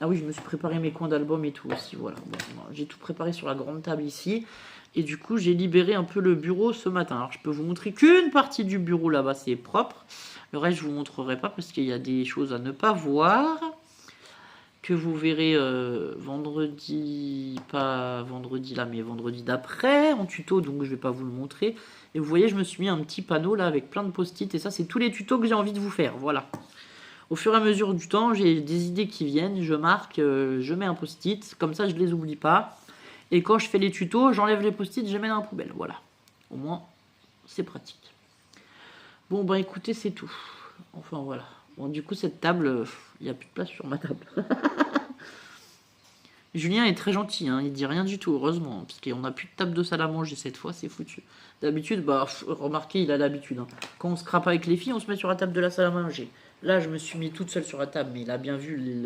Ah oui, je me suis préparé mes coins d'album et tout aussi, voilà. Bon, j'ai tout préparé sur la grande table ici. Et du coup, j'ai libéré un peu le bureau ce matin. Alors, je peux vous montrer qu'une partie du bureau là-bas, c'est propre. Le reste, je vous montrerai pas parce qu'il y a des choses à ne pas voir. Que vous verrez vendredi, pas vendredi là, mais vendredi d'après, en tuto, donc je vais pas vous le montrer. Et vous voyez, je me suis mis un petit panneau là avec plein de post-it. Et ça, c'est tous les tutos que j'ai envie de vous faire, voilà. Au fur et à mesure du temps, j'ai des idées qui viennent, je marque, je mets un post-it, comme ça je les oublie pas. Et quand je fais les tutos, j'enlève les post-it, je les mets dans la poubelle. Voilà. Au moins, c'est pratique. Bon, écoutez, c'est tout. Enfin, voilà. Bon, du coup, cette table, il n'y a plus de place sur ma table. Julien est très gentil, hein, il dit rien du tout, heureusement. Parce qu'on n'a plus de table de salle à manger cette fois, c'est foutu. D'habitude, remarquez, il a l'habitude. Hein. Quand on se crape avec les filles, on se met sur la table de la salle à manger. Là, je me suis mis toute seule sur la table, mais il a bien vu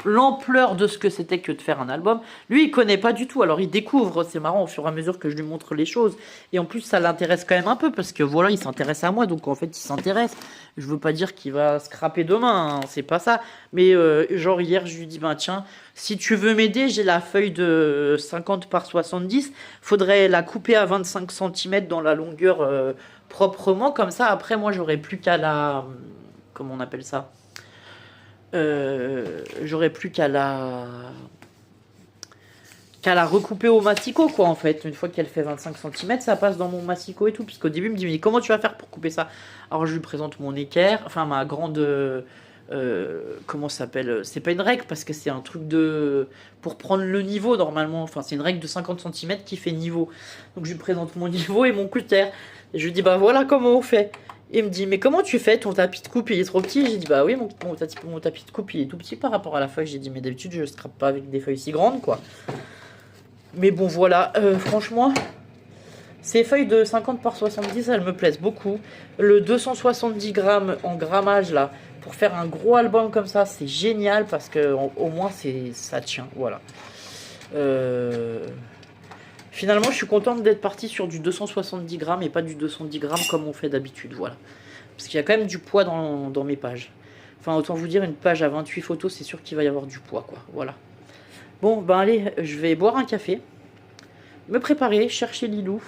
l'ampleur de ce que c'était que de faire un album. Lui, il connaît pas du tout, alors il découvre, c'est marrant, au fur et à mesure que je lui montre les choses. Et en plus, ça l'intéresse quand même un peu, parce que voilà, il s'intéresse à moi, donc en fait, il s'intéresse. Je veux pas dire qu'il va scraper demain, hein, c'est pas ça. Mais genre, hier, je lui dis, tiens, si tu veux m'aider, j'ai la feuille de 50 par 70, faudrait la couper à 25 cm dans la longueur proprement, comme ça, après, moi, j'aurais plus qu'à la... Comment on appelle ça, j'aurais plus qu'à la recouper au massicot, quoi, en fait. Une fois qu'elle fait 25 cm, ça passe dans mon massicot et tout. Puisqu'au début, il me dit, mais comment tu vas faire pour couper ça? Alors, je lui présente mon équerre, enfin, ma grande... comment ça s'appelle? C'est pas une règle, parce que c'est un truc de... pour prendre le niveau, normalement. Enfin, c'est une règle de 50 cm qui fait niveau. Donc, je lui présente mon niveau et mon cutter. Et je lui dis, voilà comment on fait. Et il me dit, mais comment tu fais? Ton tapis de coupe, il est trop petit? J'ai dit, oui, mon tapis de coupe, il est tout petit par rapport à la feuille. J'ai dit, mais d'habitude, je ne scrape pas avec des feuilles si grandes, quoi. Mais bon, voilà. Franchement, ces feuilles de 50 par 70, elles me plaisent beaucoup. Le 270 grammes en grammage, là, pour faire un gros album comme ça, c'est génial parce que au moins, ça tient, voilà. Finalement, je suis contente d'être partie sur du 270 grammes et pas du 210 grammes comme on fait d'habitude, voilà. Parce qu'il y a quand même du poids dans mes pages. Enfin, autant vous dire, une page à 28 photos, c'est sûr qu'il va y avoir du poids, quoi, voilà. Bon, allez, je vais boire un café, me préparer, chercher Lilou,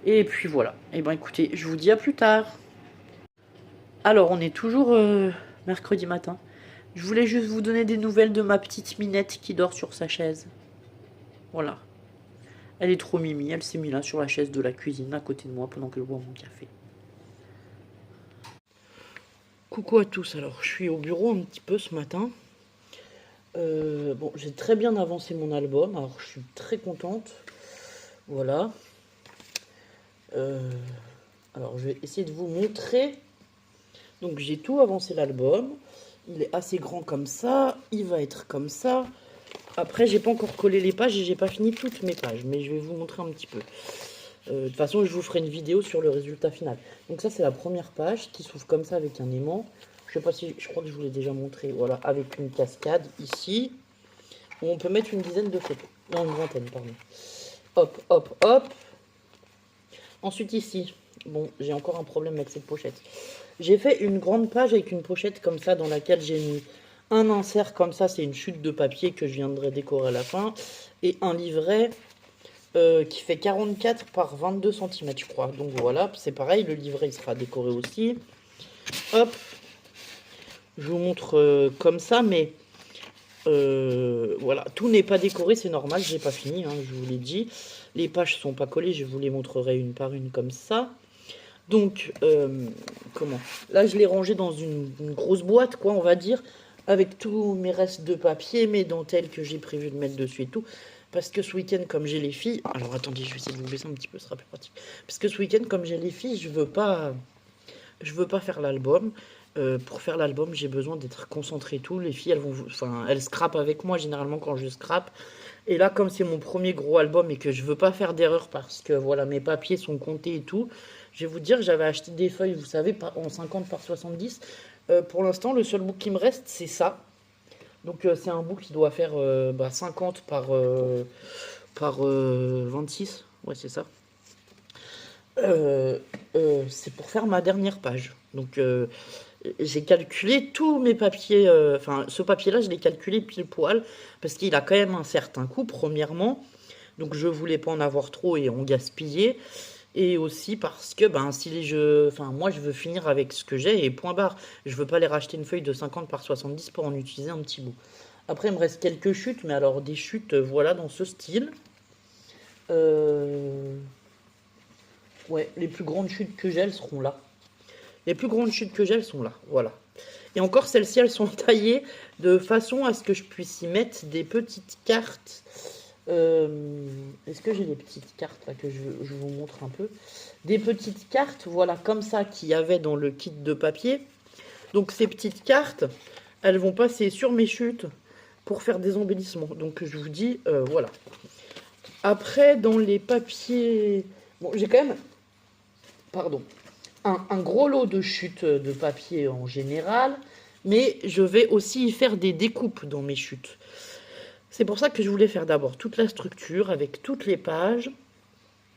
et puis voilà. Et écoutez, je vous dis à plus tard. Alors, on est toujours mercredi matin. Je voulais juste vous donner des nouvelles de ma petite Minette qui dort sur sa chaise. Voilà. Elle est trop mimi, elle s'est mise là sur la chaise de la cuisine à côté de moi pendant que je bois mon café. Coucou à tous, alors je suis au bureau un petit peu ce matin. Bon, j'ai très bien avancé mon album, alors je suis très contente. Voilà. Alors je vais essayer de vous montrer. Donc j'ai tout avancé l'album. Il est assez grand comme ça, il va être comme ça. Après, j'ai pas encore collé les pages et j'ai pas fini toutes mes pages, mais je vais vous montrer un petit peu. De toute façon, je vous ferai une vidéo sur le résultat final. Donc ça, c'est la première page qui s'ouvre comme ça avec un aimant. Je sais pas si, je crois que je vous l'ai déjà montré. Voilà, avec une cascade ici. Où on peut mettre une dizaine de photos. Non, une vingtaine, pardon. Hop, hop, hop. Ensuite ici, bon, j'ai encore un problème avec cette pochette. J'ai fait une grande page avec une pochette comme ça dans laquelle j'ai mis un insert comme ça, c'est une chute de papier que je viendrai décorer à la fin. Et un livret qui fait 44 par 22 cm, je crois. Donc voilà, c'est pareil, le livret il sera décoré aussi. Hop, je vous montre comme ça, mais voilà, tout n'est pas décoré, c'est normal, j'ai pas fini, hein, je vous l'ai dit. Les pages sont pas collées, je vous les montrerai une par une comme ça. Donc, comment? Là, je l'ai rangé dans une grosse boîte, quoi, on va dire, avec tous mes restes de papier, mes dentelles que j'ai prévu de mettre dessus et tout. Parce que ce week-end, comme j'ai les filles... Alors, attendez, je vais essayer de vous baisser un petit peu, ce sera plus pratique. Parce que ce week-end, comme j'ai les filles, je veux pas faire l'album. Pour faire l'album, j'ai besoin d'être concentré et tout. Les filles, elles scrapent avec moi, généralement, quand je scrape. Et là, comme c'est mon premier gros album et que je veux pas faire d'erreur parce que, voilà, mes papiers sont comptés et tout... Je vais vous dire, j'avais acheté des feuilles, vous savez, en 50 par 70. Pour l'instant, le seul book qui me reste, c'est ça. Donc, c'est un book qui doit faire 50 par 26. Ouais, c'est ça. C'est pour faire ma dernière page. Donc, j'ai calculé tous mes papiers. Enfin, ce papier-là, je l'ai calculé pile poil. Parce qu'il a quand même un certain coût, premièrement. Donc, je voulais pas en avoir trop et en gaspiller. Et aussi parce que si les jeux, moi je veux finir avec ce que j'ai et point barre. Je veux pas les racheter une feuille de 50 par 70 pour en utiliser un petit bout. Après il me reste quelques chutes, mais alors des chutes voilà dans ce style. Ouais, les plus grandes chutes que j'ai elles seront là. Les plus grandes chutes que j'ai elles sont là, voilà. Et encore celles-ci elles sont taillées de façon à ce que je puisse y mettre des petites cartes. Est-ce que j'ai des petites cartes là que je vous montre un peu? Des petites cartes, voilà, comme ça qu'il y avait dans le kit de papier. Donc ces petites cartes, elles vont passer sur mes chutes pour faire des embellissements. Donc je vous dis, voilà. Après, dans les papiers... Bon, j'ai quand même... Pardon. Un gros lot de chutes de papier en général. Mais je vais aussi y faire des découpes dans mes chutes. C'est pour ça que je voulais faire d'abord toute la structure avec toutes les pages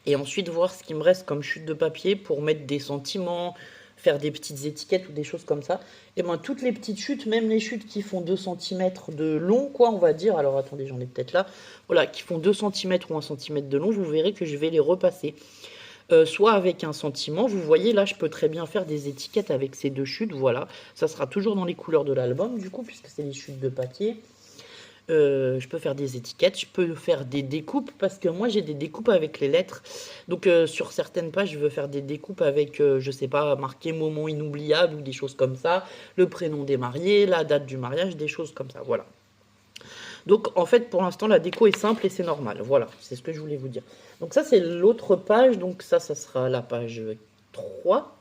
et ensuite voir ce qui me reste comme chute de papier pour mettre des sentiments, faire des petites étiquettes ou des choses comme ça. Et toutes les petites chutes, même les chutes qui font 2 cm de long, quoi, on va dire. Alors attendez, j'en ai peut-être là. Voilà, qui font 2 cm ou 1 cm de long, vous verrez que je vais les repasser. Soit avec un sentiment, vous voyez là je peux très bien faire des étiquettes avec ces 2 chutes, voilà. Ça sera toujours dans les couleurs de l'album du coup, puisque c'est les chutes de papier. Je peux faire des étiquettes, je peux faire des découpes parce que moi j'ai des découpes avec les lettres. Donc sur certaines pages je veux faire des découpes avec, je sais pas, marqué moment inoubliable ou des choses comme ça, le prénom des mariés, la date du mariage, des choses comme ça, voilà. Donc en fait pour l'instant la déco est simple et c'est normal, voilà, c'est ce que je voulais vous dire. Donc ça c'est l'autre page, donc ça sera la page 3.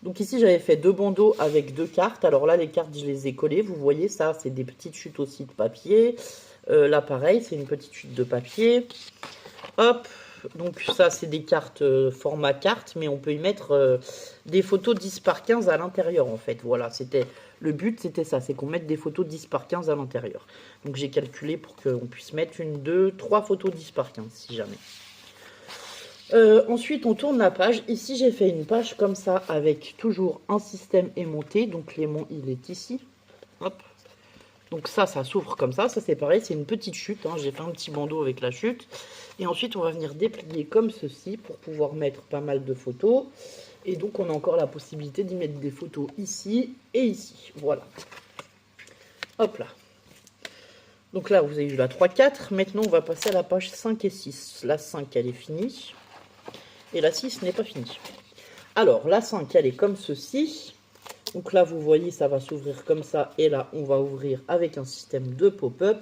Donc ici j'avais fait 2 bandeaux avec 2 cartes. Alors là les cartes je les ai collées. Vous voyez ça c'est des petites chutes aussi de papier. Là pareil c'est une petite chute de papier. Hop. Donc ça c'est des cartes format carte. Mais on peut y mettre des photos 10 par 15 à l'intérieur en fait. Voilà, le but c'était ça. C'est qu'on mette des photos 10 par 15 à l'intérieur. Donc j'ai calculé pour qu'on puisse mettre 1, 2, 3 photos 10 par 15 si jamais. Ensuite on tourne la page. Ici j'ai fait une page comme ça avec toujours un système aimanté. Donc l'aimant il est ici. Hop. Donc ça s'ouvre comme ça. Ça c'est pareil, c'est une petite chute. Hein. J'ai fait un petit bandeau avec la chute. Et ensuite on va venir déplier comme ceci pour pouvoir mettre pas mal de photos. Et donc on a encore la possibilité d'y mettre des photos ici et ici. Voilà. Hop là. Donc là vous avez vu la 3-4. Maintenant on va passer à la page 5 et 6. La 5 elle est finie. Et la 6 n'est pas finie. Alors, la 5, elle est comme ceci. Donc là, vous voyez, ça va s'ouvrir comme ça. Et là, on va ouvrir avec un système de pop-up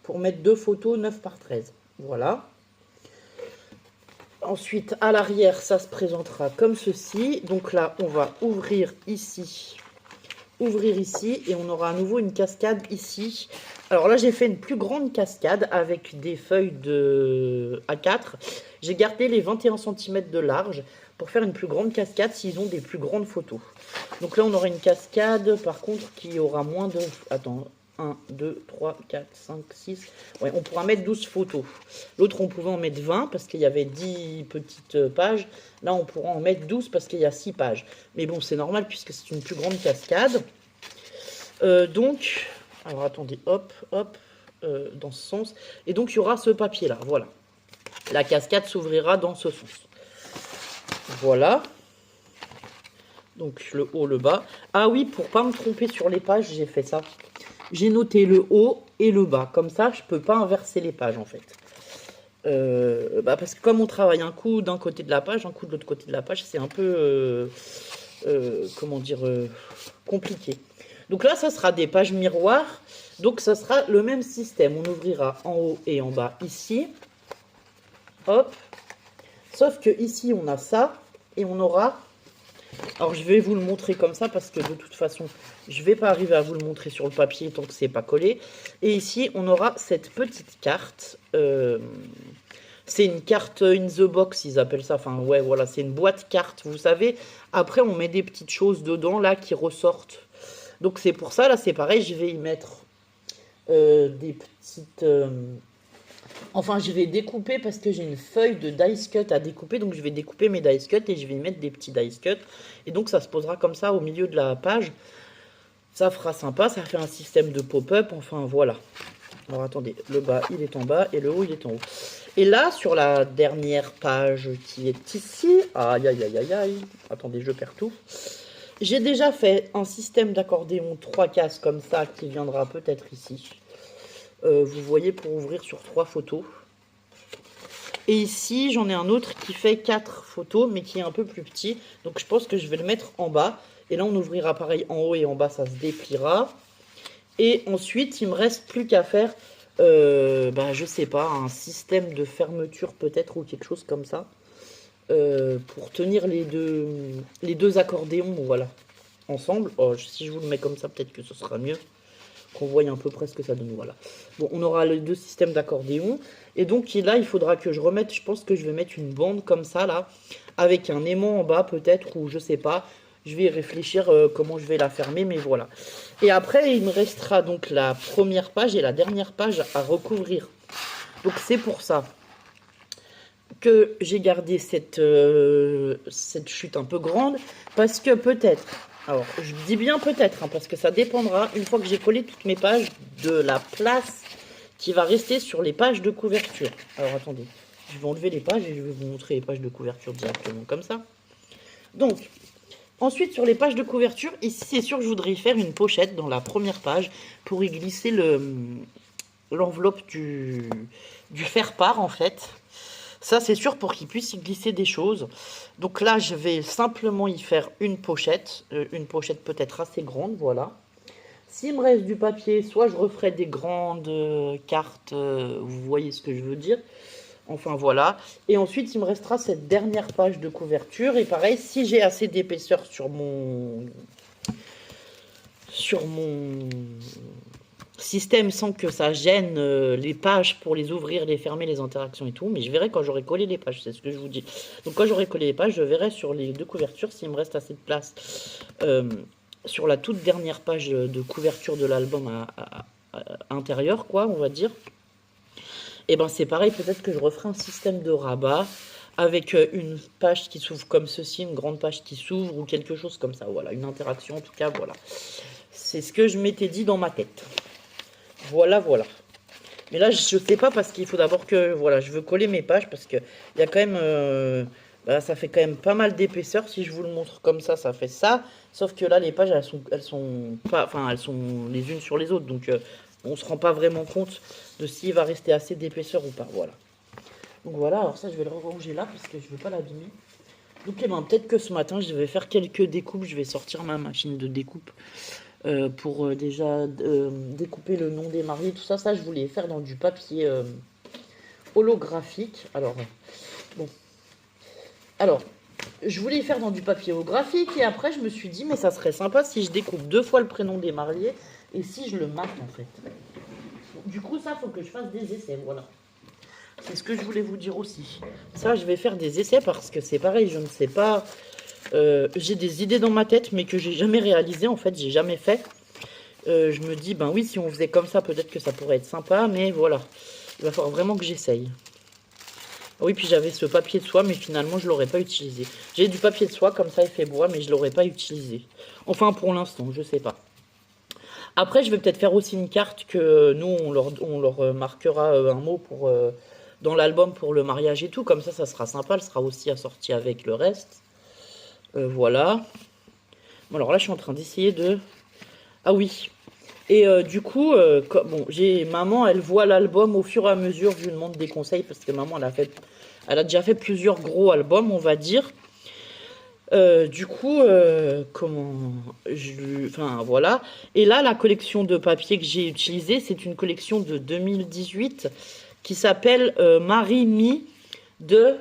pour mettre 2 photos 9 par 13. Voilà. Ensuite, à l'arrière, ça se présentera comme ceci. Donc là, on va ouvrir ici. Ouvrir ici. Et on aura à nouveau une cascade ici. Alors là, j'ai fait une plus grande cascade avec des feuilles de A4. J'ai gardé les 21 cm de large pour faire une plus grande cascade s'ils ont des plus grandes photos. Donc là, on aura une cascade, par contre, qui aura moins de... Attends, 1, 2, 3, 4, 5, 6... Ouais, on pourra mettre 12 photos. L'autre, on pouvait en mettre 20 parce qu'il y avait 10 petites pages. Là, on pourra en mettre 12 parce qu'il y a 6 pages. Mais bon, c'est normal puisque c'est une plus grande cascade. Donc... Alors attendez, hop, hop, dans ce sens. Et donc il y aura ce papier-là, voilà. La cascade s'ouvrira dans ce sens. Voilà. Donc le haut, le bas. Ah oui, pour pas me tromper sur les pages, j'ai fait ça. J'ai noté le haut et le bas. Comme ça, je peux pas inverser les pages en fait. Parce que comme on travaille un coup d'un côté de la page, un coup de l'autre côté de la page, c'est un peu, comment dire, compliqué. Donc là, ça sera des pages miroirs. Donc ça sera le même système. On ouvrira en haut et en bas ici. Hop. Sauf que ici, on a ça. Et on aura... Alors, je vais vous le montrer comme ça parce que de toute façon, je ne vais pas arriver à vous le montrer sur le papier tant que c'est pas collé. Et ici, on aura cette petite carte. C'est une carte in the box, ils appellent ça. Enfin, ouais, voilà, c'est une boîte carte, vous savez. Après, on met des petites choses dedans, là, qui ressortent. Donc, c'est pour ça, là, c'est pareil, je vais y mettre des petites... Enfin, je vais découper parce que j'ai une feuille de dice cut à découper. Donc, je vais découper mes dice cut et je vais y mettre des petits dice cut. Et donc, ça se posera comme ça au milieu de la page. Ça fera sympa, ça fait un système de pop-up. Enfin, voilà. Alors, attendez, le bas, il est en bas et le haut, il est en haut. Et là, sur la dernière page qui est ici... Aïe, aïe, aïe, aïe, aïe. Attendez, je perds tout. J'ai déjà fait un système d'accordéon 3 cases comme ça qui viendra peut-être ici. Vous voyez, pour ouvrir sur 3 photos. Et ici, j'en ai un autre qui fait 4 photos, mais qui est un peu plus petit. Donc, je pense que je vais le mettre en bas. Et là, on ouvrira pareil en haut et en bas, ça se dépliera. Et ensuite, il me reste plus qu'à faire, je sais pas, un système de fermeture peut-être ou quelque chose comme ça. Pour tenir les deux accordéons, voilà, ensemble. Oh, si je vous le mets comme ça, peut-être que ce sera mieux. Qu'on voit à peu près ce que ça donne, voilà. Bon, on aura les 2 systèmes d'accordéon. Et donc là, il faudra que je remette, je pense que je vais mettre une bande comme ça, là, avec un aimant en bas peut-être, ou je sais pas. Je vais réfléchir comment je vais la fermer, mais voilà. Et après, il me restera donc la première page et la dernière page à recouvrir. Donc c'est pour ça que j'ai gardé cette chute un peu grande, parce que peut-être... Alors, je dis bien peut-être, hein, parce que ça dépendra, une fois que j'ai collé toutes mes pages, de la place qui va rester sur les pages de couverture. Alors, attendez, je vais enlever les pages et je vais vous montrer les pages de couverture directement, comme ça. Donc, ensuite, sur les pages de couverture, ici, c'est sûr que je voudrais y faire une pochette dans la première page pour y glisser l'enveloppe du faire-part, en fait. Ça, c'est sûr pour qu'il puisse y glisser des choses. Donc là, je vais simplement y faire une pochette peut-être assez grande, voilà. S'il me reste du papier, soit je referai des grandes cartes, vous voyez ce que je veux dire. Enfin, voilà. Et ensuite, il me restera cette dernière page de couverture. Et pareil, si j'ai assez d'épaisseur sur mon système sans que ça gêne les pages pour les ouvrir, les fermer, les interactions et tout. Mais je verrai quand j'aurai collé les pages, c'est ce que je vous dis. Donc quand j'aurai collé les pages, je verrai sur les 2 couvertures s'il me reste assez de place. Sur la toute dernière page de couverture de l'album intérieur, quoi, on va dire. Et ben c'est pareil, peut-être que je referai un système de rabat avec une page qui s'ouvre comme ceci, une grande page qui s'ouvre ou quelque chose comme ça. Voilà, une interaction en tout cas, voilà. C'est ce que je m'étais dit dans ma tête. Voilà, voilà. Mais là, je sais pas parce qu'il faut d'abord que... Voilà, je veux coller mes pages parce que il y a quand même... ça fait quand même pas mal d'épaisseur. Si je vous le montre comme ça fait ça. Sauf que là, les pages, elles sont pas... Enfin, elles sont les unes sur les autres. Donc, on se rend pas vraiment compte de s'il va rester assez d'épaisseur ou pas. Voilà. Donc voilà, alors ça, je vais le ranger là parce que je veux pas l'abîmer. Donc, peut-être que ce matin, je vais faire quelques découpes. Je vais sortir ma machine de découpe. Pour déjà découper le nom des mariés, tout ça, je voulais faire dans du papier holographique. Alors, bon. Alors, je voulais faire dans du papier holographique et après, je me suis dit, mais ça serait sympa si je découpe 2 fois le prénom des mariés et si je le marque en fait. Du coup, ça, faut que je fasse des essais, voilà. C'est ce que je voulais vous dire aussi. Ça, je vais faire des essais parce que c'est pareil, je ne sais pas... j'ai des idées dans ma tête, mais que j'ai jamais réalisé, en fait, j'ai jamais fait. Je me dis, ben oui, si on faisait comme ça, peut-être que ça pourrait être sympa, mais voilà. Il va falloir vraiment que j'essaye. Oui, puis j'avais ce papier de soie, mais finalement, je l'aurais pas utilisé. J'ai du papier de soie, comme ça, effet bois, mais je l'aurais pas utilisé. Enfin, pour l'instant, je sais pas. Après, je vais peut-être faire aussi une carte que nous, on leur marquera un mot pour, dans l'album pour le mariage et tout. Comme ça sera sympa, elle sera aussi assortie avec le reste. Voilà. Bon, alors là, je suis en train d'essayer de... Ah oui. Et du coup, bon, maman, elle voit l'album au fur et à mesure. Je lui demande des conseils parce que maman, elle a déjà fait plusieurs gros albums, on va dire. Du coup, enfin voilà. Et là, la collection de papier que j'ai utilisée, c'est une collection de 2018 qui s'appelle Marie Mi de.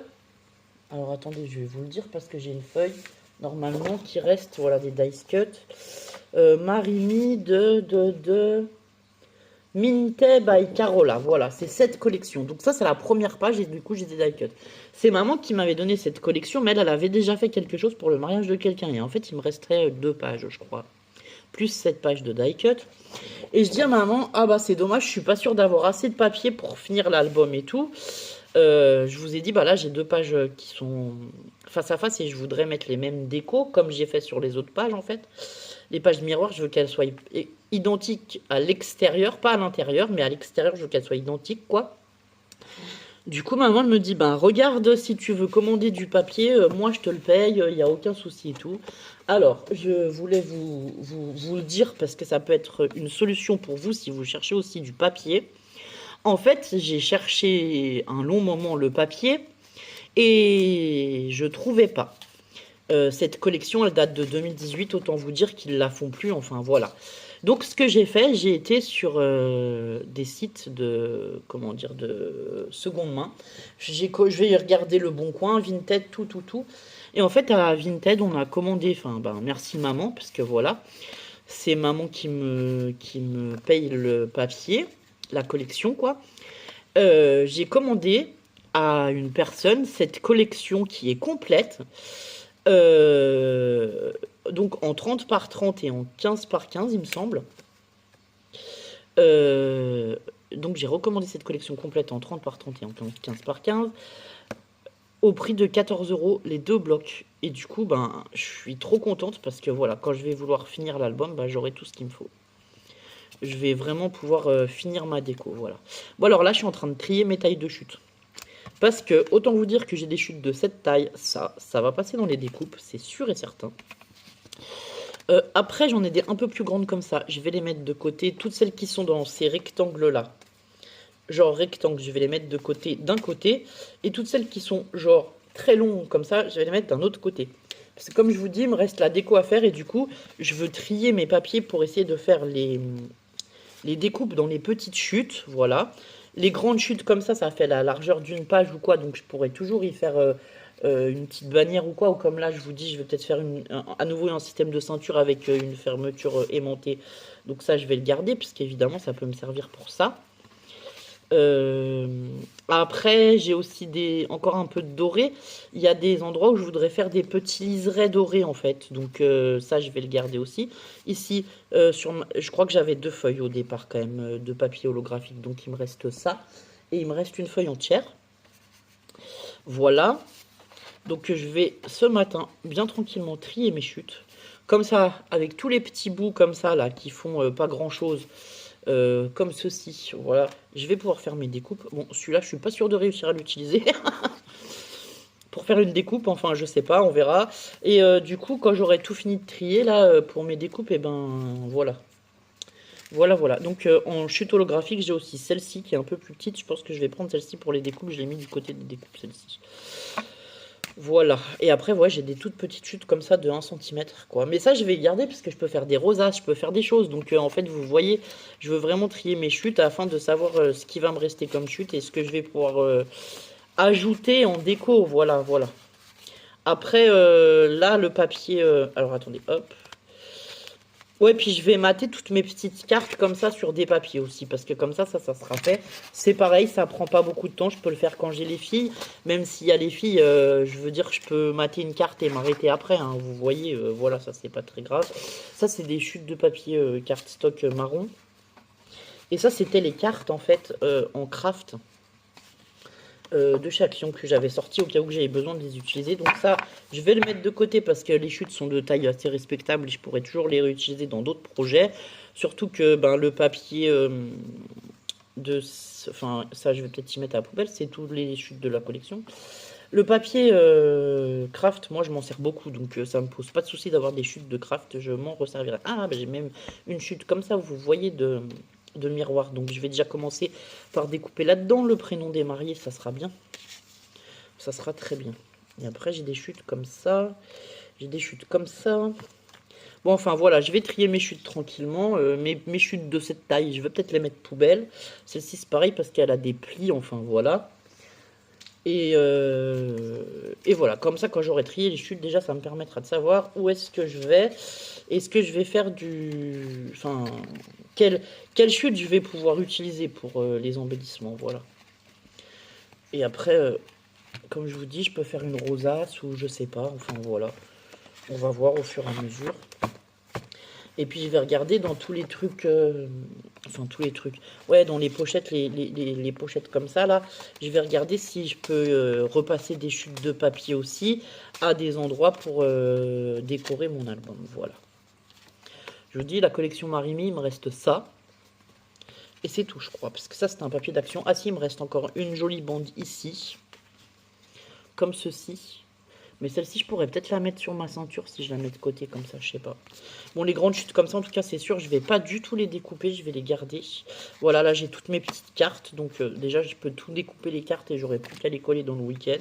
Alors attendez, je vais vous le dire parce que j'ai une feuille normalement qui reste, voilà, des dice cut. Marie Mi de Minte by Carola, voilà, c'est cette collection. Donc ça, c'est la première page et du coup, j'ai des die cut. C'est maman qui m'avait donné cette collection, mais elle avait déjà fait quelque chose pour le mariage de quelqu'un. Et en fait, il me resterait 2 pages, je crois. Plus 7 pages de die cut. Et je dis à maman, ah bah c'est dommage, je suis pas sûre d'avoir assez de papier pour finir l'album et tout. Je vous ai dit, bah là, j'ai 2 pages qui sont face à face et je voudrais mettre les mêmes décos, comme j'ai fait sur les autres pages, en fait. Les pages miroirs, je veux qu'elles soient identiques à l'extérieur, pas à l'intérieur, mais à l'extérieur, je veux qu'elles soient identiques, quoi. Du coup, maman elle me dit, ben regarde, si tu veux commander du papier, moi je te le paye, il n'y a aucun souci et tout. Alors, je voulais vous le dire parce que ça peut être une solution pour vous si vous cherchez aussi du papier. En fait, j'ai cherché un long moment le papier et je trouvais pas. Cette collection, elle date de 2018, autant vous dire qu'ils la font plus, enfin voilà. Donc ce que j'ai fait, j'ai été sur des sites de, comment dire, de seconde main. Je vais regarder Le Bon Coin, Vinted, tout. Et en fait, à Vinted, on a commandé, enfin, ben, merci maman, parce que voilà, c'est maman qui me paye le papier, la collection, quoi. J'ai commandé à une personne cette collection qui est complète. Donc en 30 par 30 et en 15 par 15, il me semble. Donc j'ai recommandé cette collection complète en 30 par 30 et en 15 par 15 au prix de 14 € les 2 blocs. Et du coup, ben, je suis trop contente parce que voilà, quand je vais vouloir finir l'album, ben, j'aurai tout ce qu'il me faut. Je vais vraiment pouvoir finir ma déco, voilà. Bon alors là, je suis en train de trier mes tailles de chute. Parce que, autant vous dire que j'ai des chutes de cette taille, ça va passer dans les découpes, c'est sûr et certain. Après, j'en ai des un peu plus grandes comme ça. Je vais les mettre de côté. Toutes celles qui sont dans ces rectangles-là, genre rectangle, je vais les mettre de côté d'un côté. Et toutes celles qui sont genre très longues comme ça, je vais les mettre d'un autre côté. Parce que comme je vous dis, il me reste la déco à faire. Et du coup, je veux trier mes papiers pour essayer de faire les découpes dans les petites chutes. Voilà. Les grandes chutes comme ça fait la largeur d'une page ou quoi. Donc je pourrais toujours y faire une petite bannière ou quoi. Ou comme là, je vous dis, je vais peut-être faire à nouveau un système de ceinture avec une fermeture aimantée. Donc ça, je vais le garder, puisqu'évidemment, ça peut me servir pour ça. Après, j'ai aussi encore un peu de doré. Il y a des endroits où je voudrais faire des petits liserés dorés, en fait. Donc ça, je vais le garder aussi. Ici, je crois que j'avais 2 feuilles au départ, quand même, de papier holographique. Donc il me reste ça. Et il me reste une feuille entière. Voilà. Donc je vais, ce matin, bien tranquillement trier mes chutes. Comme ça, avec tous les petits bouts comme ça, là, qui font pas grand-chose. Comme ceci, voilà, je vais pouvoir faire mes découpes. Bon, celui-là, je suis pas sûr de réussir à l'utiliser pour faire une découpe, enfin, je sais pas, on verra. Et du coup, quand j'aurai tout fini de trier, là, pour mes découpes, et ben, voilà. Voilà. Donc, en chute holographique, j'ai aussi celle-ci qui est un peu plus petite. Je pense que je vais prendre celle-ci pour les découpes. Je l'ai mis du côté des découpes, celle-ci. Voilà. Et après, ouais, j'ai des toutes petites chutes comme ça de 1 cm, quoi. Mais ça, je vais garder parce que je peux faire des rosaces, je peux faire des choses. Donc, en fait, vous voyez, je veux vraiment trier mes chutes afin de savoir ce qui va me rester comme chute et ce que je vais pouvoir ajouter en déco. Voilà. Après, là, le papier... alors, attendez, hop. Ouais, puis je vais mater toutes mes petites cartes comme ça sur des papiers aussi, parce que comme ça sera fait. C'est pareil, ça prend pas beaucoup de temps, je peux le faire quand j'ai les filles. Même s'il y a les filles, je veux dire, je peux mater une carte et m'arrêter après, hein. Vous voyez, voilà, ça c'est pas très grave. Ça, c'est des chutes de papier cardstock marron. Et ça, c'était les cartes, en fait, en craft. De chez Action que j'avais sorti au cas où j'avais besoin de les utiliser. Donc ça, je vais le mettre de côté parce que les chutes sont de taille assez respectable et je pourrais toujours les réutiliser dans d'autres projets. Surtout que ben, le papier enfin ça je vais peut-être y mettre à la poubelle, c'est toutes les chutes de la collection. Le papier craft, moi je m'en sers beaucoup, donc ça me pose pas de souci d'avoir des chutes de craft, je m'en resservirai. Ah, bah, j'ai même une chute comme ça, vous voyez, de miroir. Donc je vais déjà commencer par découper là-dedans le prénom des mariés, ça sera bien. Ça sera très bien. Et après j'ai des chutes comme ça, j'ai des chutes comme ça. Bon, enfin voilà, je vais trier mes chutes tranquillement. Mes chutes de cette taille, je vais peut-être les mettre poubelle. Celle-ci c'est pareil parce qu'elle a des plis, enfin voilà. Et voilà, comme ça, quand j'aurai trié les chutes, déjà, ça me permettra de savoir où est-ce que je vais. Est-ce que je vais faire du... Enfin, quelle chute je vais pouvoir utiliser pour les embellissements, voilà. Et après, comme je vous dis, je peux faire une rosace ou je sais pas, enfin voilà. On va voir au fur et à mesure. Et puis je vais regarder dans tous les trucs, enfin tous les trucs, ouais, dans les pochettes, les pochettes comme ça là, je vais regarder si je peux repasser des chutes de papier aussi à des endroits pour décorer mon album, voilà. Je vous dis, la collection Marimi, il me reste ça, et c'est tout je crois, parce que ça c'est un papier d'action. Ah si, il me reste encore une jolie bande ici, comme ceci. Mais celle-ci, je pourrais peut-être la mettre sur ma ceinture si je la mets de côté comme ça, je sais pas. Bon, les grandes chutes comme ça, en tout cas, c'est sûr, je vais pas du tout les découper, je vais les garder. Voilà, là, j'ai toutes mes petites cartes. Donc, déjà, je peux tout découper les cartes et j'aurai plus qu'à les coller dans le week-end.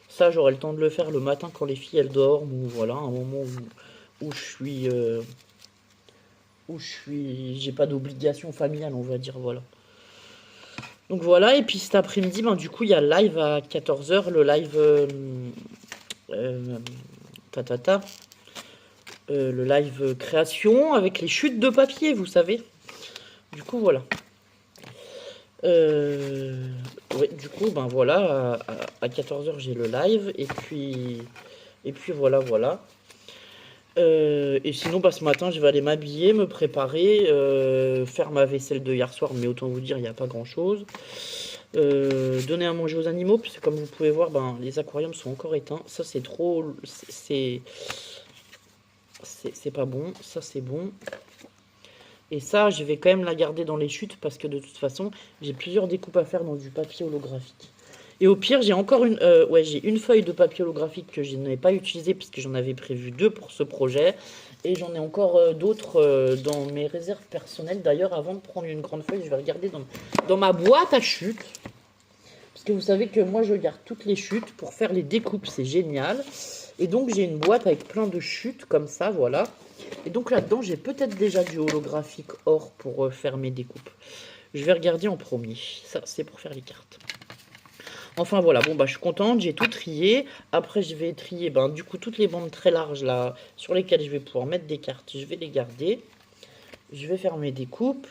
Ça, j'aurai le temps de le faire le matin quand les filles, elles dorment. Ou voilà, un moment où je suis... j'ai pas d'obligation familiale, on va dire, voilà. Donc voilà, et puis cet après-midi, ben, du coup, il y a le live à 14 h, le live... le live création avec les chutes de papier, vous savez. Du coup, voilà. Ouais, du coup, ben voilà, à 14 h j'ai le live, et puis voilà, voilà. Et sinon, bah, ce matin, je vais aller m'habiller, me préparer, faire ma vaisselle de hier soir, mais autant vous dire, il n'y a pas grand-chose. Donner à manger aux animaux, puisque comme vous pouvez voir, ben, les aquariums sont encore éteints. Ça, c'est trop... C'est pas bon. Ça, c'est bon. Et ça, je vais quand même la garder dans les chutes, parce que de toute façon, j'ai plusieurs découpes à faire dans du papier holographique. Et au pire, j'ai encore une... ouais, j'ai une feuille de papier holographique que je n'ai pas utilisée, puisque j'en avais prévu 2 pour ce projet. Et j'en ai encore d'autres dans mes réserves personnelles. D'ailleurs, avant de prendre une grande feuille, je vais regarder dans ma boîte à chutes. Parce que vous savez que moi, je garde toutes les chutes pour faire les découpes. C'est génial. Et donc, j'ai une boîte avec plein de chutes comme ça, voilà. Et donc, là-dedans, j'ai peut-être déjà du holographique or pour faire mes découpes. Je vais regarder en premier. Ça, c'est pour faire les cartes. Enfin voilà, bon bah je suis contente, j'ai tout trié. Après je vais trier du coup toutes les bandes très larges là sur lesquelles je vais pouvoir mettre des cartes. Je vais les garder. Je vais faire mes découpes.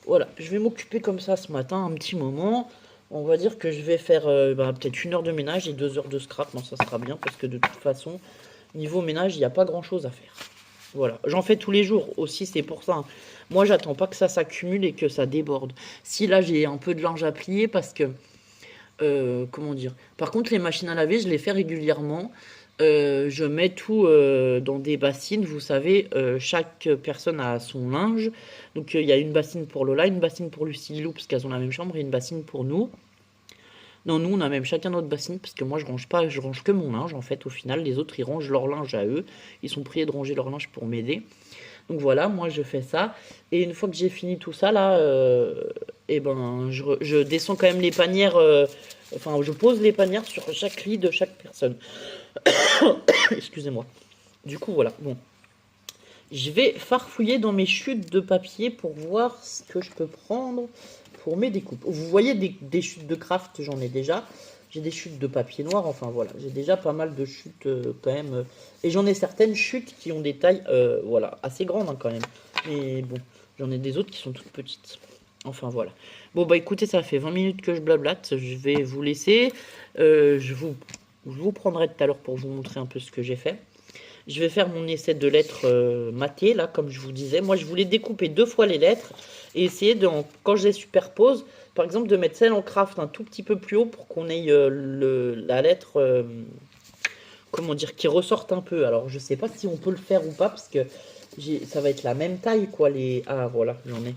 Voilà, je vais m'occuper comme ça ce matin un petit moment. On va dire que je vais faire peut-être 1 heure de ménage et 2 heures de scrap. Bon, ça sera bien parce que de toute façon, niveau ménage, il n'y a pas grand chose à faire. Voilà, j'en fais tous les jours aussi, c'est pour ça. Moi, j'attends pas que ça s'accumule et que ça déborde. Si là, j'ai un peu de linge à plier parce que... comment dire. Par contre, les machines à laver, je les fais régulièrement. Je mets tout dans des bassines. Vous savez, chaque personne a son linge. Donc, il y a une bassine pour Lola, une bassine pour Lucie Lilou, parce qu'elles ont la même chambre, et une bassine pour nous. Non, nous, on a même chacun notre bassine, parce que moi, je range pas, je range que mon linge, en fait. Au final, les autres, ils rangent leur linge à eux. Ils sont priés de ranger leur linge pour m'aider. Donc voilà, moi je fais ça. Et une fois que j'ai fini tout ça là, je descends quand même les panières. Enfin, je pose les panières sur chaque lit de chaque personne. Excusez-moi. Du coup, voilà. Bon. Je vais farfouiller dans mes chutes de papier pour voir ce que je peux prendre pour mes découpes. Vous voyez des chutes de craft, j'en ai déjà. J'ai des chutes de papier noir, enfin voilà, j'ai déjà pas mal de chutes quand même. Et j'en ai certaines chutes qui ont des tailles, voilà, assez grandes quand même. Mais bon, j'en ai des autres qui sont toutes petites. Enfin voilà. Bon bah écoutez, ça fait 20 minutes que je blablate, je vais vous laisser. Je vous prendrai tout à l'heure pour vous montrer un peu ce que j'ai fait. Je vais faire mon essai de lettres matées, là, comme je vous disais. Moi, je voulais découper 2 fois les lettres et essayer, quand je les superpose, par exemple, de mettre celle en craft un tout petit peu plus haut pour qu'on ait la lettre, comment dire, qui ressorte un peu. Alors, je sais pas si on peut le faire ou pas, parce que ça va être la même taille, quoi. Ah, voilà, j'en ai.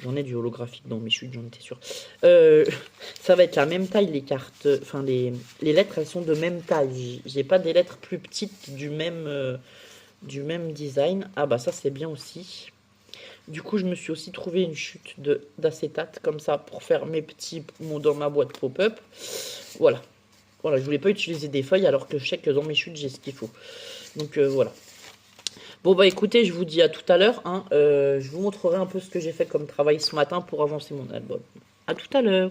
J'en ai du holographique dans mes chutes, j'en étais sûr. Ça va être la même taille, les cartes. Enfin, les lettres, elles sont de même taille. J'ai pas des lettres plus petites du même design. Ah bah ça, c'est bien aussi. Du coup, je me suis aussi trouvé une chute d'acétate, comme ça, pour faire mes petits mots dans ma boîte pop-up. Voilà. Voilà, je voulais pas utiliser des feuilles, alors que je sais que dans mes chutes, j'ai ce qu'il faut. Donc, voilà. Bon bah écoutez, je vous dis à tout à l'heure. Hein. Je vous montrerai un peu ce que j'ai fait comme travail ce matin pour avancer mon album. À tout à l'heure.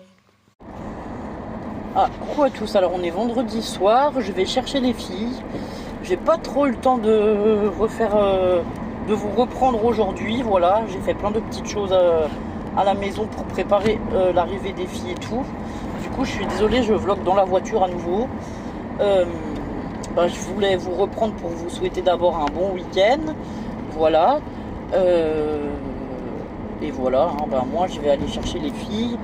Ah, coucou à tous. Alors on est vendredi soir, je vais chercher les filles. J'ai pas trop eu le temps de de vous reprendre aujourd'hui. Voilà, j'ai fait plein de petites choses à la maison pour préparer l'arrivée des filles et tout. Du coup, je suis désolée, je vlog dans la voiture à nouveau. Je voulais vous reprendre pour vous souhaiter d'abord un bon week-end. Voilà. Et voilà, hein, moi je vais aller chercher les filles.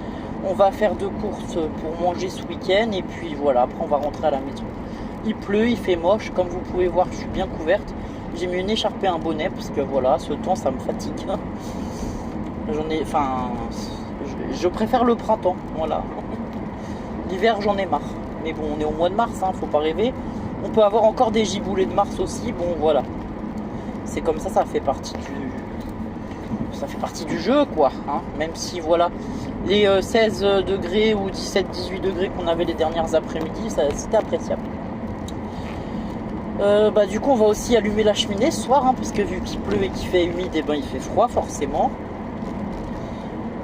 On va faire 2 courses pour manger ce week-end. Et puis voilà, après on va rentrer à la maison. Il pleut, il fait moche. Comme vous pouvez voir, je suis bien couverte. J'ai mis une écharpe et un bonnet parce que voilà, ce temps ça me fatigue. Je préfère le printemps, voilà. L'hiver j'en ai marre. Mais bon, on est au mois de mars, hein, faut pas rêver. On peut avoir encore des giboulées de mars aussi, bon voilà. C'est comme ça, ça fait partie du jeu quoi. Hein. Même si voilà, les 16 degrés ou 17-18 degrés qu'on avait les dernières après-midi, c'était appréciable. Du coup on va aussi allumer la cheminée ce soir, hein, parce que vu qu'il pleut et qu'il fait humide, et ben il fait froid forcément.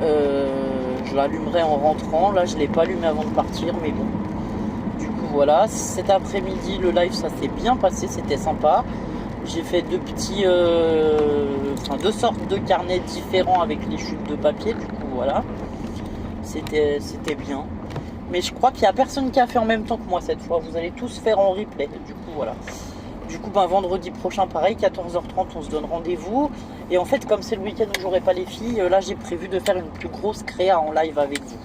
Je l'allumerai en rentrant, là je ne l'ai pas allumé avant de partir, mais bon. Voilà, cet après-midi le live ça s'est bien passé, c'était sympa. J'ai fait 2 sortes de carnets différents avec les chutes de papier, du coup voilà. C'était bien. Mais je crois qu'il n'y a personne qui a fait en même temps que moi cette fois, vous allez tous faire en replay, du coup voilà. Du coup vendredi prochain pareil, 14h30 on se donne rendez-vous. Et en fait comme c'est le week-end où j'aurai pas les filles, là j'ai prévu de faire une plus grosse créa en live avec vous.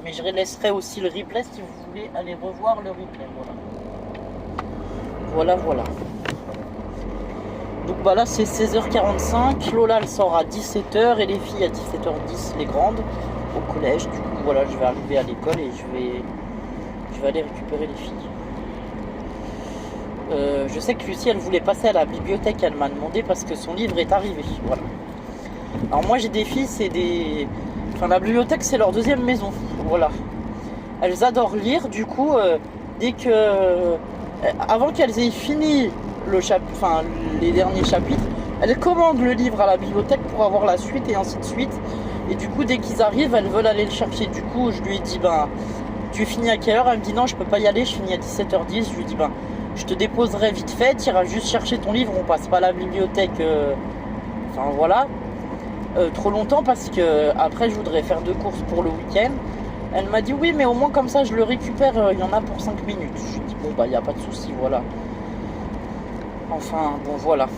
Mais je laisserai aussi le replay si vous voulez aller revoir le replay. Voilà. Donc là c'est 16h45. Lola elle sort à 17h et les filles à 17h10, les grandes, au collège. Du coup voilà, je vais arriver à l'école et je vais aller récupérer les filles. Je sais que Lucie elle voulait passer à la bibliothèque, elle m'a demandé parce que son livre est arrivé. Voilà. Alors moi j'ai des filles, la bibliothèque c'est leur deuxième maison. Voilà. Elles adorent lire, du coup, avant qu'elles aient fini les derniers chapitres, elles commandent le livre à la bibliothèque pour avoir la suite et ainsi de suite. Et du coup, dès qu'ils arrivent, elles veulent aller le chercher. Du coup, je lui ai dit, tu finis à quelle heure? Elle me dit, non, je peux pas y aller, je finis à 17h10. Je lui ai dit, je te déposerai vite fait, tu iras juste chercher ton livre, on passe pas à la bibliothèque. Voilà. Trop longtemps parce que après je voudrais faire 2 courses pour le week-end. Elle m'a dit oui mais au moins comme ça je le récupère, il y en a pour 5 minutes. Je lui ai dit bon il n'y a pas de souci, voilà. Enfin bon voilà.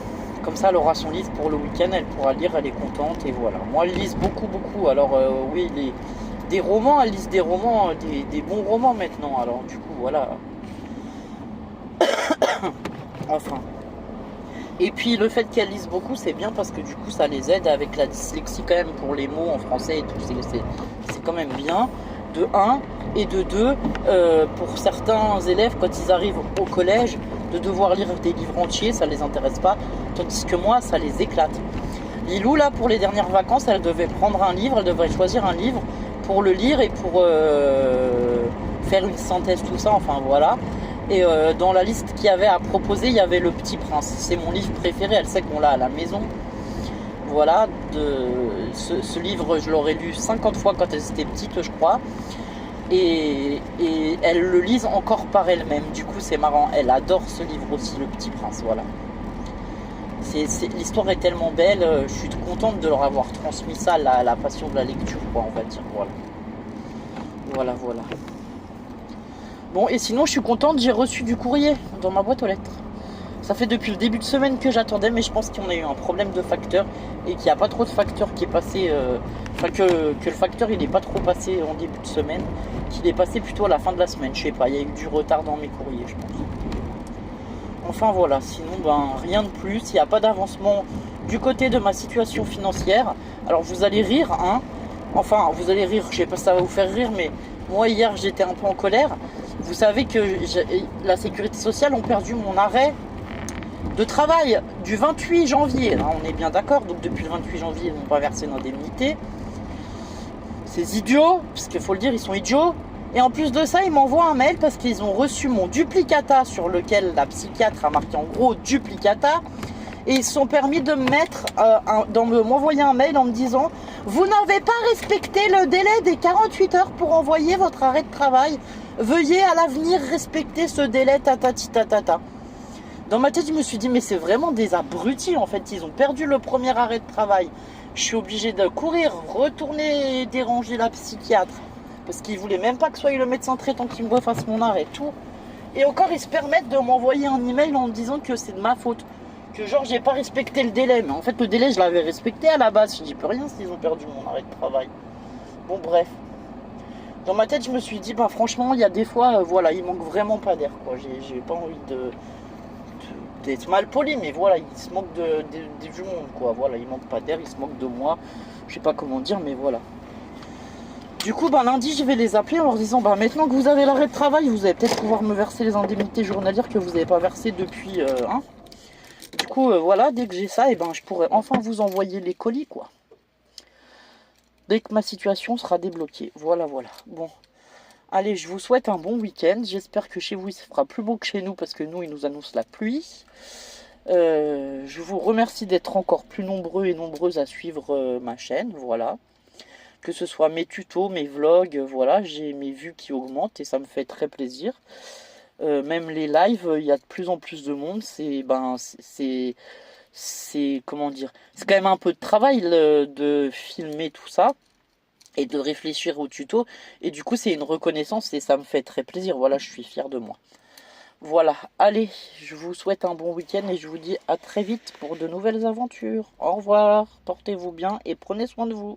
Comme ça elle aura son livre pour le week-end, elle pourra lire, elle est contente et voilà. Moi elle lise beaucoup. Alors oui des romans, elle lise des romans, des bons romans maintenant. Alors du coup voilà. Enfin. Et puis le fait qu'elles lisent beaucoup, c'est bien parce que du coup ça les aide avec la dyslexie quand même pour les mots en français et tout. C'est quand même bien, de 1. Et de 2, pour certains élèves, quand ils arrivent au collège, de devoir lire des livres entiers, ça les intéresse pas. Tandis que moi, ça les éclate. Lilou, là, pour les dernières vacances, elle devait prendre un livre, elle devrait choisir un livre pour le lire et pour faire une synthèse, tout ça, enfin voilà. Et dans la liste qu'il y avait à proposer, il y avait Le Petit Prince. C'est mon livre préféré, elle sait qu'on l'a à la maison. Voilà, ce livre, je l'aurais lu 50 fois quand elle était petite, je crois. Et elle le lise encore par elle-même. Du coup, c'est marrant. Elle adore ce livre aussi, Le Petit Prince, voilà. L'histoire est tellement belle, je suis contente de leur avoir transmis ça, la passion de la lecture, quoi, on va dire. Voilà. Bon, et sinon, je suis contente, j'ai reçu du courrier dans ma boîte aux lettres. Ça fait depuis le début de semaine que j'attendais, mais je pense qu'on a eu un problème de facteur et qu'il n'y a pas trop de facteur qui est passé. Que le facteur il n'est pas trop passé en début de semaine, qu'il est passé plutôt à la fin de la semaine. Je sais pas, il y a eu du retard dans mes courriers, je pense. Enfin voilà, sinon rien de plus. Il n'y a pas d'avancement du côté de ma situation financière. Alors vous allez rire, hein. Enfin, vous allez rire, je sais pas si ça va vous faire rire, mais moi hier j'étais un peu en colère. Vous savez que la sécurité sociale ont perdu mon arrêt de travail du 28 janvier. Hein, on est bien d'accord, donc depuis le 28 janvier, ils n'ont pas versé d'indemnité. Ces idiots, parce qu'il faut le dire, ils sont idiots. Et en plus de ça, ils m'envoient un mail parce qu'ils ont reçu mon duplicata sur lequel la psychiatre a marqué en gros duplicata. Et ils se sont permis de me mettre, m'envoyer un mail en me disant « Vous n'avez pas respecté le délai des 48 heures pour envoyer votre arrêt de travail. Veuillez à l'avenir respecter ce délai tatati tatata. » Dans ma tête, je me suis dit « Mais c'est vraiment des abrutis en fait. Ils ont perdu le premier arrêt de travail. Je suis obligé de courir, retourner déranger la psychiatre. Parce qu'ils ne voulaient même pas que ce soit le médecin traitant qui me refasse mon arrêt, tout. Et encore, ils se permettent de m'envoyer un email en me disant que c'est de ma faute. Que genre, j'ai pas respecté le délai. Mais en fait, le délai, je l'avais respecté à la base. Je dis plus rien s'ils ont perdu mon arrêt de travail. Bon, bref. Dans ma tête, je me suis dit, bah franchement, il y a des fois, voilà, il manque vraiment pas d'air, quoi. J'ai pas envie d'être mal poli, mais voilà, il se manque du monde, quoi. Voilà, il manque pas d'air, il se manque de moi. Je sais pas comment dire, mais voilà. Du coup, bah, lundi, je vais les appeler en leur disant, bah, maintenant que vous avez l'arrêt de travail, vous allez peut-être pouvoir me verser les indemnités journalières que vous n'avez pas versées depuis, hein. Du coup, voilà, dès que j'ai ça, et ben, je pourrai enfin vous envoyer les colis, quoi. Dès que ma situation sera débloquée. Voilà, voilà. Bon. Allez, je vous souhaite un bon week-end. J'espère que chez vous, il sera plus beau que chez nous, parce que nous, ils nous annoncent la pluie. Je vous remercie d'être encore plus nombreux et nombreuses à suivre ma chaîne, voilà. Que ce soit mes tutos, mes vlogs, voilà, j'ai mes vues qui augmentent et ça me fait très plaisir. Même les lives, il y a de plus en plus de monde. C'est comment dire, c'est quand même un peu de travail de filmer tout ça et de réfléchir aux tutos. Et du coup, c'est une reconnaissance et ça me fait très plaisir. Voilà, je suis fier de moi. Voilà, allez, je vous souhaite un bon week-end et je vous dis à très vite pour de nouvelles aventures. Au revoir, portez-vous bien et prenez soin de vous.